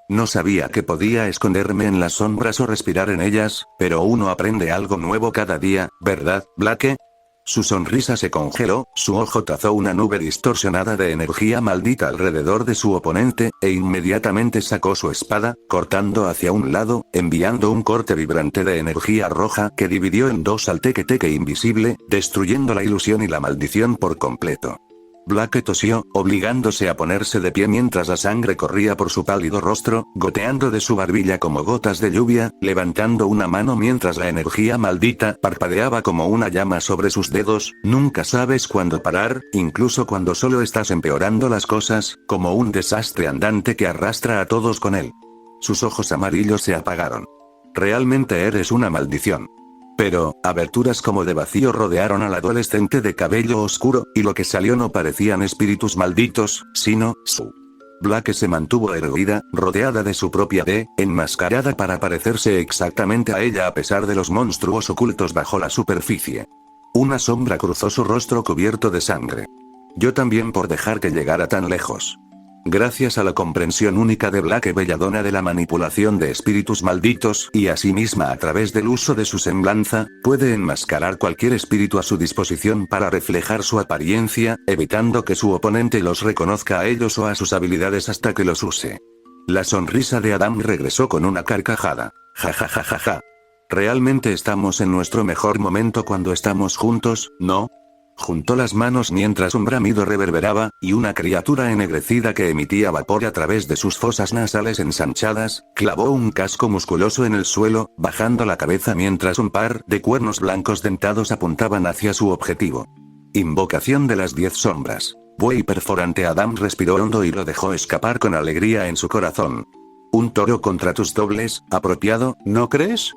No sabía que podía esconderme en las sombras o respirar en ellas, pero uno aprende algo nuevo cada día, ¿verdad, Blake? Su sonrisa se congeló, su ojo trazó una nube distorsionada de energía maldita alrededor de su oponente, e inmediatamente sacó su espada, cortando hacia un lado, enviando un corte vibrante de energía roja que dividió en dos al teque invisible, destruyendo la ilusión y la maldición por completo. Blake tosió, obligándose a ponerse de pie mientras la sangre corría por su pálido rostro, goteando de su barbilla como gotas de lluvia, levantando una mano mientras la energía maldita parpadeaba como una llama sobre sus dedos. Nunca sabes cuándo parar, incluso cuando solo estás empeorando las cosas, como un desastre andante que arrastra a todos con él. Sus ojos amarillos se apagaron. Realmente eres una maldición. Pero, aberturas como de vacío rodearon al adolescente de cabello oscuro, y lo que salió no parecían espíritus malditos, sino, su. Blake se mantuvo erguida, rodeada de su propia enmascarada para parecerse exactamente a ella a pesar de los monstruos ocultos bajo la superficie. Una sombra cruzó su rostro cubierto de sangre. Yo también por dejar que llegara tan lejos. Gracias a la comprensión única de Blake Belladonna de la manipulación de espíritus malditos y a sí misma a través del uso de su semblanza, puede enmascarar cualquier espíritu a su disposición para reflejar su apariencia, evitando que su oponente los reconozca a ellos o a sus habilidades hasta que los use. La sonrisa de Adam regresó con una carcajada. Ja ja ja ja ja. Realmente estamos en nuestro mejor momento cuando estamos juntos, ¿no? Juntó las manos mientras un bramido reverberaba, y una criatura ennegrecida que emitía vapor a través de sus fosas nasales ensanchadas, clavó un casco musculoso en el suelo, bajando la cabeza mientras un par de cuernos blancos dentados apuntaban hacia su objetivo. Invocación de las 10 sombras. Buey perforante. Adam respiró hondo y lo dejó escapar con alegría en su corazón. Un toro contra tus dobles, apropiado, ¿no crees?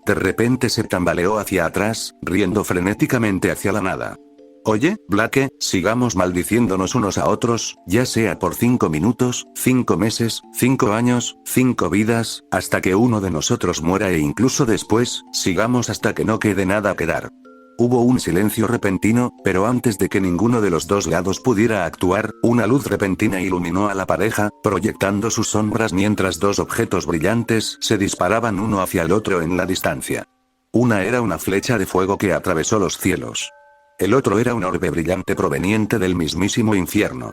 De repente se tambaleó hacia atrás, riendo frenéticamente hacia la nada. Oye, Blake, sigamos maldiciéndonos unos a otros, ya sea por 5 minutos, 5 meses, 5 años, 5 vidas, hasta que uno de nosotros muera e incluso después, sigamos hasta que no quede nada que dar. Hubo un silencio repentino, pero antes de que ninguno de los dos lados pudiera actuar, una luz repentina iluminó a la pareja, proyectando sus sombras mientras dos objetos brillantes se disparaban uno hacia el otro en la distancia. Una era una flecha de fuego que atravesó los cielos. El otro era un orbe brillante proveniente del mismísimo infierno.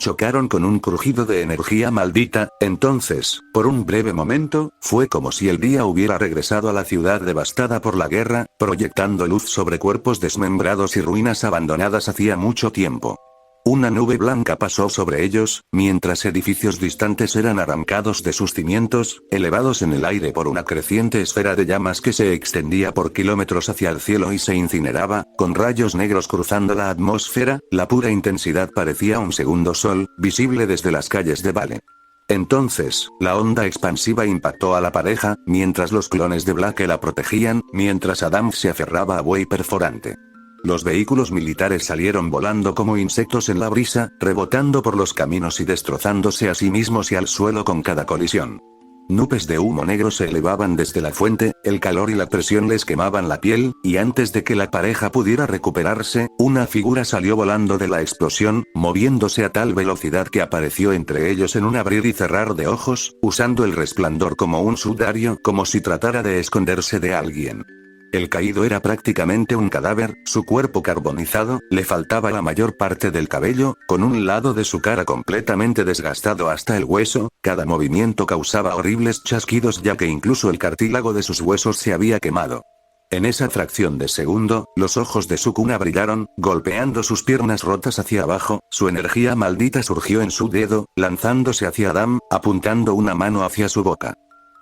Chocaron con un crujido de energía maldita, entonces, por un breve momento, fue como si el día hubiera regresado a la ciudad devastada por la guerra, proyectando luz sobre cuerpos desmembrados y ruinas abandonadas hacía mucho tiempo. Una nube blanca pasó sobre ellos, mientras edificios distantes eran arrancados de sus cimientos, elevados en el aire por una creciente esfera de llamas que se extendía por kilómetros hacia el cielo y se incineraba, con rayos negros cruzando la atmósfera. La pura intensidad parecía un segundo sol, visible desde las calles de Vale. Entonces, la onda expansiva impactó a la pareja, mientras los clones de Blake la protegían, mientras Adam se aferraba a buey perforante. Los vehículos militares salieron volando como insectos en la brisa, rebotando por los caminos y destrozándose a sí mismos y al suelo con cada colisión. Nubes de humo negro se elevaban desde la fuente, el calor y la presión les quemaban la piel, y antes de que la pareja pudiera recuperarse, una figura salió volando de la explosión, moviéndose a tal velocidad que apareció entre ellos en un abrir y cerrar de ojos, usando el resplandor como un sudario, como si tratara de esconderse de alguien. El caído era prácticamente un cadáver, su cuerpo carbonizado, le faltaba la mayor parte del cabello, con un lado de su cara completamente desgastado hasta el hueso, cada movimiento causaba horribles chasquidos ya que incluso el cartílago de sus huesos se había quemado. En esa fracción de segundo, los ojos de Sukuna brillaron, golpeando sus piernas rotas hacia abajo, su energía maldita surgió en su dedo, lanzándose hacia Adam, apuntando una mano hacia su boca.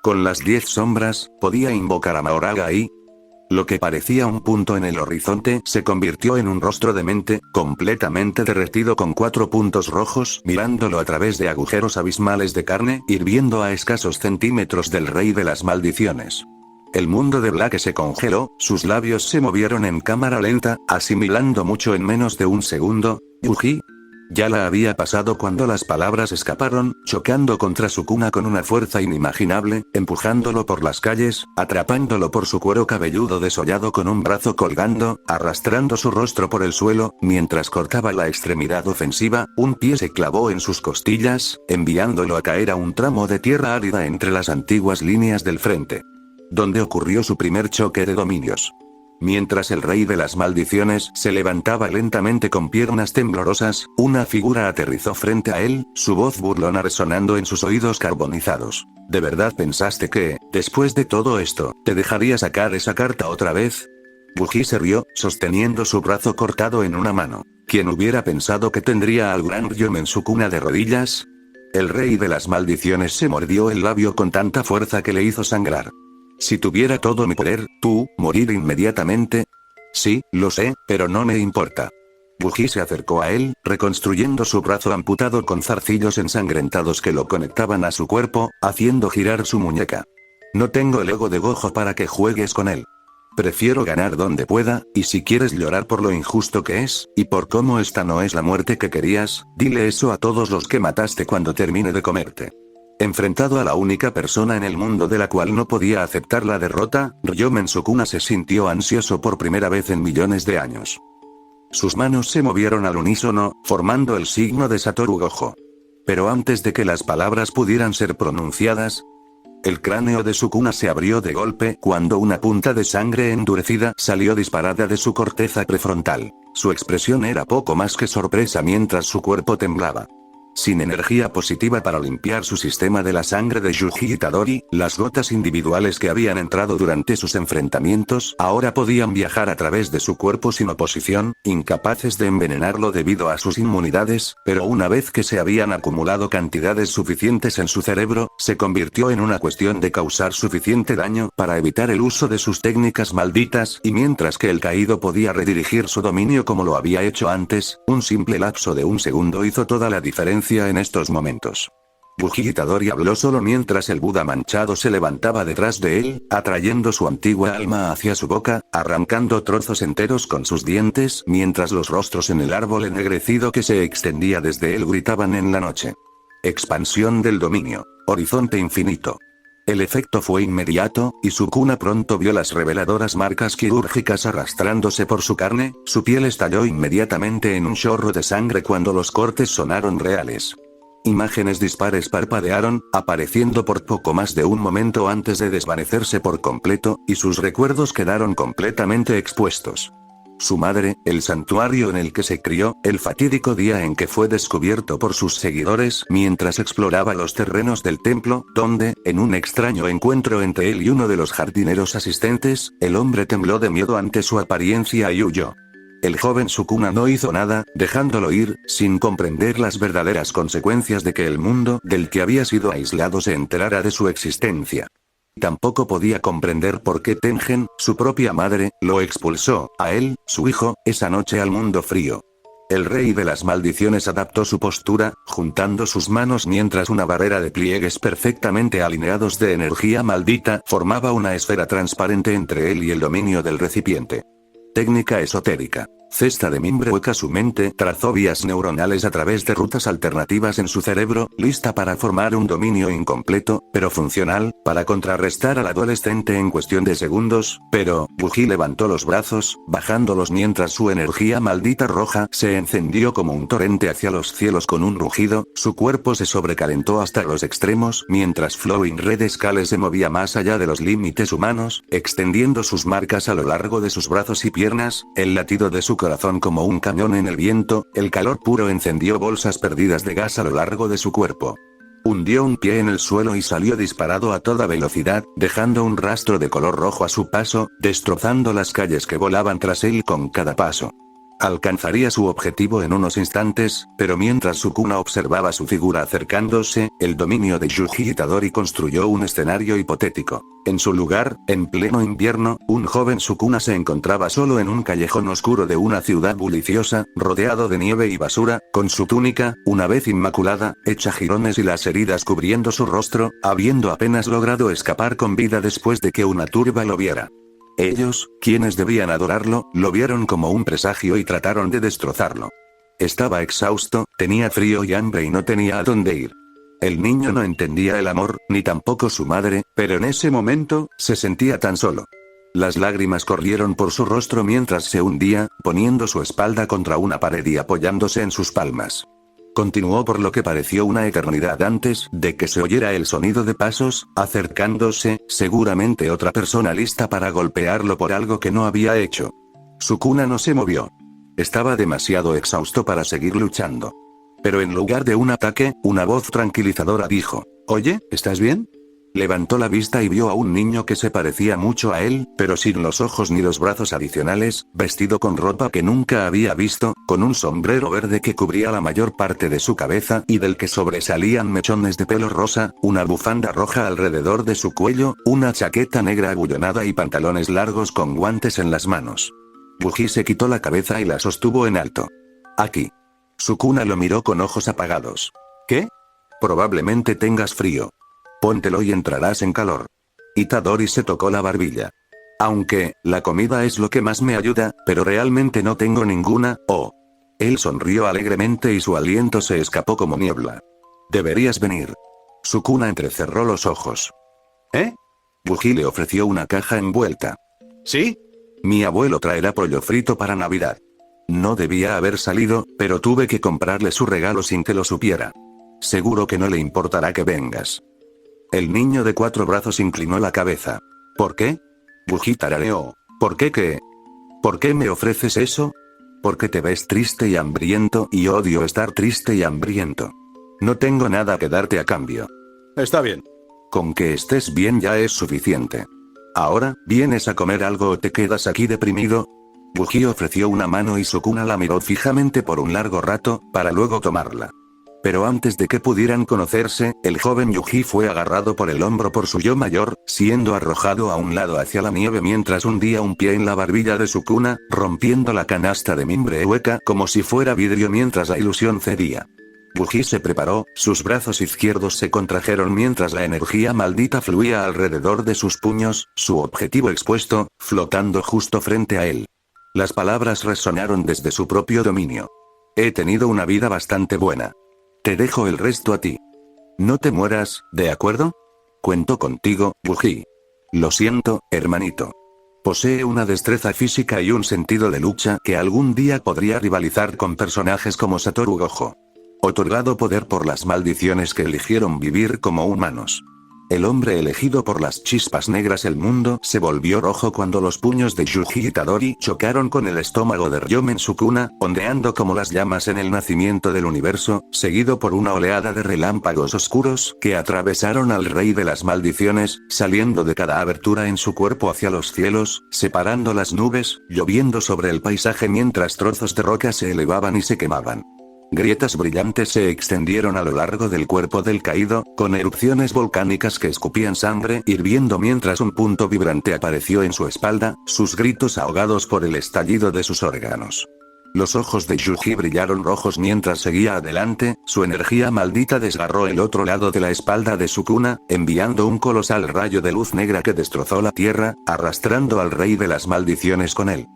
Con las 10 sombras, podía invocar a Mahoraga y... Lo que parecía un punto en el horizonte se convirtió en un rostro demente, completamente derretido con 4 puntos rojos, mirándolo a través de agujeros abismales de carne, hirviendo a escasos centímetros del rey de las maldiciones. El mundo de Blake se congeló, sus labios se movieron en cámara lenta, asimilando mucho en menos de un segundo. ¿Yuji? Ya la había pasado cuando las palabras escaparon, chocando contra Sukuna con una fuerza inimaginable, empujándolo por las calles, atrapándolo por su cuero cabelludo desollado con un brazo colgando, arrastrando su rostro por el suelo, mientras cortaba la extremidad ofensiva, un pie se clavó en sus costillas, enviándolo a caer a un tramo de tierra árida entre las antiguas líneas del frente. Donde ocurrió su primer choque de dominios. Mientras el rey de las maldiciones se levantaba lentamente con piernas temblorosas, una figura aterrizó frente a él, su voz burlona resonando en sus oídos carbonizados. ¿De verdad pensaste que, después de todo esto, te dejaría sacar esa carta otra vez? Yuji se rió, sosteniendo su brazo cortado en una mano. ¿Quién hubiera pensado que tendría al gran Ryomen Sukuna de rodillas? El rey de las maldiciones se mordió el labio con tanta fuerza que le hizo sangrar. Si tuviera todo mi poder, ¿tú, morir inmediatamente? Sí, lo sé, pero no me importa. Yuji se acercó a él, reconstruyendo su brazo amputado con zarcillos ensangrentados que lo conectaban a su cuerpo, haciendo girar su muñeca. No tengo el ego de Gojo para que juegues con él. Prefiero ganar donde pueda, y si quieres llorar por lo injusto que es, y por cómo esta no es la muerte que querías, dile eso a todos los que mataste cuando termine de comerte. Enfrentado a la única persona en el mundo de la cual no podía aceptar la derrota, Ryomen Sukuna se sintió ansioso por primera vez en millones de años. Sus manos se movieron al unísono, formando el signo de Satoru Gojo. Pero antes de que las palabras pudieran ser pronunciadas, el cráneo de Sukuna se abrió de golpe cuando una punta de sangre endurecida salió disparada de su corteza prefrontal. Su expresión era poco más que sorpresa mientras su cuerpo temblaba. Sin energía positiva para limpiar su sistema de la sangre de Yuji Itadori, las gotas individuales que habían entrado durante sus enfrentamientos ahora podían viajar a través de su cuerpo sin oposición, incapaces de envenenarlo debido a sus inmunidades, pero una vez que se habían acumulado cantidades suficientes en su cerebro, se convirtió en una cuestión de causar suficiente daño para evitar el uso de sus técnicas malditas, y mientras que el caído podía redirigir su dominio como lo había hecho antes, un simple lapso de un segundo hizo toda la diferencia en estos momentos. Yuji Itadori habló solo mientras el Buda manchado se levantaba detrás de él, atrayendo su antigua alma hacia su boca, arrancando trozos enteros con sus dientes, mientras los rostros en el árbol ennegrecido que se extendía desde él gritaban en la noche. Expansión del dominio. Horizonte infinito. El efecto fue inmediato, y Sukuna pronto vio las reveladoras marcas quirúrgicas arrastrándose por su carne, su piel estalló inmediatamente en un chorro de sangre cuando los cortes sonaron reales. Imágenes dispares parpadearon, apareciendo por poco más de un momento antes de desvanecerse por completo, y sus recuerdos quedaron completamente expuestos. Su madre, el santuario en el que se crió, el fatídico día en que fue descubierto por sus seguidores mientras exploraba los terrenos del templo, donde, en un extraño encuentro entre él y uno de los jardineros asistentes, el hombre tembló de miedo ante su apariencia y huyó. El joven Sukuna no hizo nada, dejándolo ir, sin comprender las verdaderas consecuencias de que el mundo del que había sido aislado se enterara de su existencia. Tampoco podía comprender por qué Tengen, su propia madre, lo expulsó, a él, su hijo, esa noche al mundo frío. El rey de las maldiciones adaptó su postura, juntando sus manos mientras una barrera de pliegues perfectamente alineados de energía maldita formaba una esfera transparente entre él y el dominio del recipiente. Técnica esotérica. Cesta de mimbre hueca su mente, trazó vías neuronales a través de rutas alternativas en su cerebro, lista para formar un dominio incompleto, pero funcional, para contrarrestar al adolescente en cuestión de segundos, pero, Wuji levantó los brazos, bajándolos mientras su energía maldita roja se encendió como un torrente hacia los cielos con un rugido, su cuerpo se sobrecalentó hasta los extremos mientras Flowing Red Scale se movía más allá de los límites humanos, extendiendo sus marcas a lo largo de sus brazos y piernas, el latido de su corazón como un cañón en el viento, el calor puro encendió bolsas perdidas de gas a lo largo de su cuerpo. Hundió un pie en el suelo y salió disparado a toda velocidad, dejando un rastro de color rojo a su paso, destrozando las calles que volaban tras él con cada paso. Alcanzaría su objetivo en unos instantes, pero mientras Sukuna observaba su figura acercándose, el dominio de Yuji Itadori construyó un escenario hipotético. En su lugar, en pleno invierno, un joven Sukuna se encontraba solo en un callejón oscuro de una ciudad bulliciosa, rodeado de nieve y basura, con su túnica, una vez inmaculada, hecha jirones y las heridas cubriendo su rostro, habiendo apenas logrado escapar con vida después de que una turba lo viera. Ellos, quienes debían adorarlo, lo vieron como un presagio y trataron de destrozarlo. Estaba exhausto, tenía frío y hambre y no tenía a dónde ir. El niño no entendía el amor, ni tampoco su madre, pero en ese momento, se sentía tan solo. Las lágrimas corrieron por su rostro mientras se hundía, poniendo su espalda contra una pared y apoyándose en sus palmas. Continuó por lo que pareció una eternidad antes de que se oyera el sonido de pasos, acercándose, seguramente otra persona lista para golpearlo por algo que no había hecho. Sukuna no se movió. Estaba demasiado exhausto para seguir luchando. Pero en lugar de un ataque, una voz tranquilizadora dijo: «Oye, ¿estás bien?». Levantó la vista y vio a un niño que se parecía mucho a él, pero sin los ojos ni los brazos adicionales, vestido con ropa que nunca había visto, con un sombrero verde que cubría la mayor parte de su cabeza y del que sobresalían mechones de pelo rosa, una bufanda roja alrededor de su cuello, una chaqueta negra abullonada y pantalones largos con guantes en las manos. Wuji se quitó la cabeza y la sostuvo en alto. «Aquí». Sukuna lo miró con ojos apagados. «¿Qué? Probablemente tengas frío. Póntelo y entrarás en calor». Itadori se tocó la barbilla. «Aunque, la comida es lo que más me ayuda, pero realmente no tengo ninguna, oh». Él sonrió alegremente y su aliento se escapó como niebla. «Deberías venir». Sukuna entrecerró los ojos. «¿Eh?». Wuji le ofreció una caja envuelta. «¿Sí? Mi abuelo traerá pollo frito para Navidad». No debía haber salido, pero tuve que comprarle su regalo sin que lo supiera. «Seguro que no le importará que vengas». El niño de 4 brazos inclinó la cabeza. «¿Por qué?». Wuji tarareó. «¿Por qué qué? ¿Por qué me ofreces eso?». «Porque te ves triste y hambriento y odio estar triste y hambriento. No tengo nada que darte a cambio». «Está bien. Con que estés bien ya es suficiente. Ahora, ¿vienes a comer algo o te quedas aquí deprimido?». Wuji ofreció una mano y Sukuna la miró fijamente por un largo rato, para luego tomarla. Pero antes de que pudieran conocerse, el joven Yuji fue agarrado por el hombro por su yo mayor, siendo arrojado a un lado hacia la nieve mientras hundía un pie en la barbilla de Sukuna, rompiendo la canasta de mimbre hueca como si fuera vidrio mientras la ilusión cedía. Wuji se preparó, sus brazos izquierdos se contrajeron mientras la energía maldita fluía alrededor de sus puños, su objetivo expuesto, flotando justo frente a él. Las palabras resonaron desde su propio dominio. «He tenido una vida bastante buena. Te dejo el resto a ti. No te mueras, ¿de acuerdo?». Cuento contigo, Wuji. Lo siento, hermanito. Posee una destreza física y un sentido de lucha que algún día podría rivalizar con personajes como Satoru Gojo. Otorgado poder por las maldiciones que eligieron vivir como humanos. El hombre elegido por las chispas negras. El mundo se volvió rojo cuando los puños de Yuji Itadori chocaron con el estómago de Ryomen Sukuna, ondeando como las llamas en el nacimiento del universo, seguido por una oleada de relámpagos oscuros que atravesaron al rey de las maldiciones, saliendo de cada abertura en su cuerpo hacia los cielos, separando las nubes, lloviendo sobre el paisaje mientras trozos de roca se elevaban y se quemaban. Grietas brillantes se extendieron a lo largo del cuerpo del caído, con erupciones volcánicas que escupían sangre hirviendo mientras un punto vibrante apareció en su espalda, sus gritos ahogados por el estallido de sus órganos. Los ojos de Yuji brillaron rojos mientras seguía adelante, su energía maldita desgarró el otro lado de la espalda de Sukuna, enviando un colosal rayo de luz negra que destrozó la tierra, arrastrando al rey de las maldiciones con él.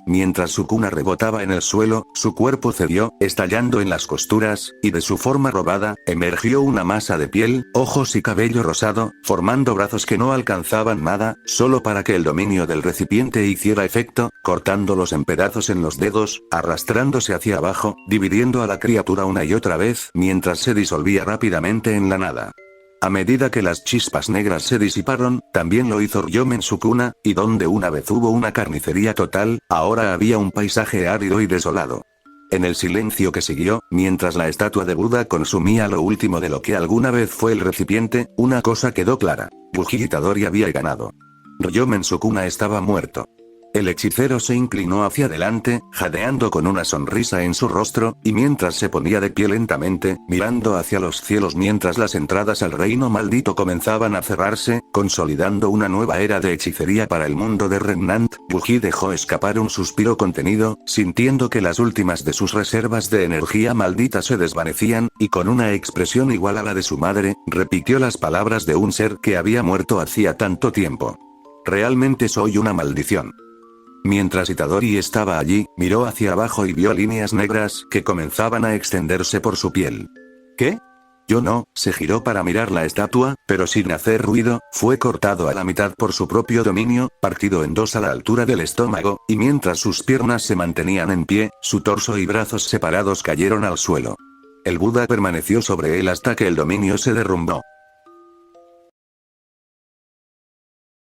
Mientras Sukuna rebotaba en el suelo, su cuerpo cedió, estallando en las costuras, y de su forma robada, emergió una masa de piel, ojos y cabello rosado, formando brazos que no alcanzaban nada, solo para que el dominio del recipiente hiciera efecto, cortándolos en pedazos en los dedos, arrastrándose hacia abajo, dividiendo a la criatura una y otra vez, mientras se disolvía rápidamente en la nada. A medida que las chispas negras se disiparon, también lo hizo Ryomen Sukuna, y donde una vez hubo una carnicería total, ahora había un paisaje árido y desolado. En el silencio que siguió, mientras la estatua de Buda consumía lo último de lo que alguna vez fue el recipiente, una cosa quedó clara. Yuji Itadori había ganado. Ryomen Sukuna estaba muerto. El hechicero se inclinó hacia adelante, jadeando con una sonrisa en su rostro, y mientras se ponía de pie lentamente, mirando hacia los cielos mientras las entradas al reino maldito comenzaban a cerrarse, consolidando una nueva era de hechicería para el mundo de Remnant, Yuji dejó escapar un suspiro contenido, sintiendo que las últimas de sus reservas de energía maldita se desvanecían, y con una expresión igual a la de su madre, repitió las palabras de un ser que había muerto hacía tanto tiempo. Realmente soy una maldición. Mientras Itadori estaba allí, miró hacia abajo y vio líneas negras que comenzaban a extenderse por su piel. ¿Qué? Yo no, se giró para mirar la estatua, pero sin hacer ruido, fue cortado a la mitad por su propio dominio, partido en dos a la altura del estómago, y mientras sus piernas se mantenían en pie, su torso y brazos separados cayeron al suelo. El Buda permaneció sobre él hasta que el dominio se derrumbó.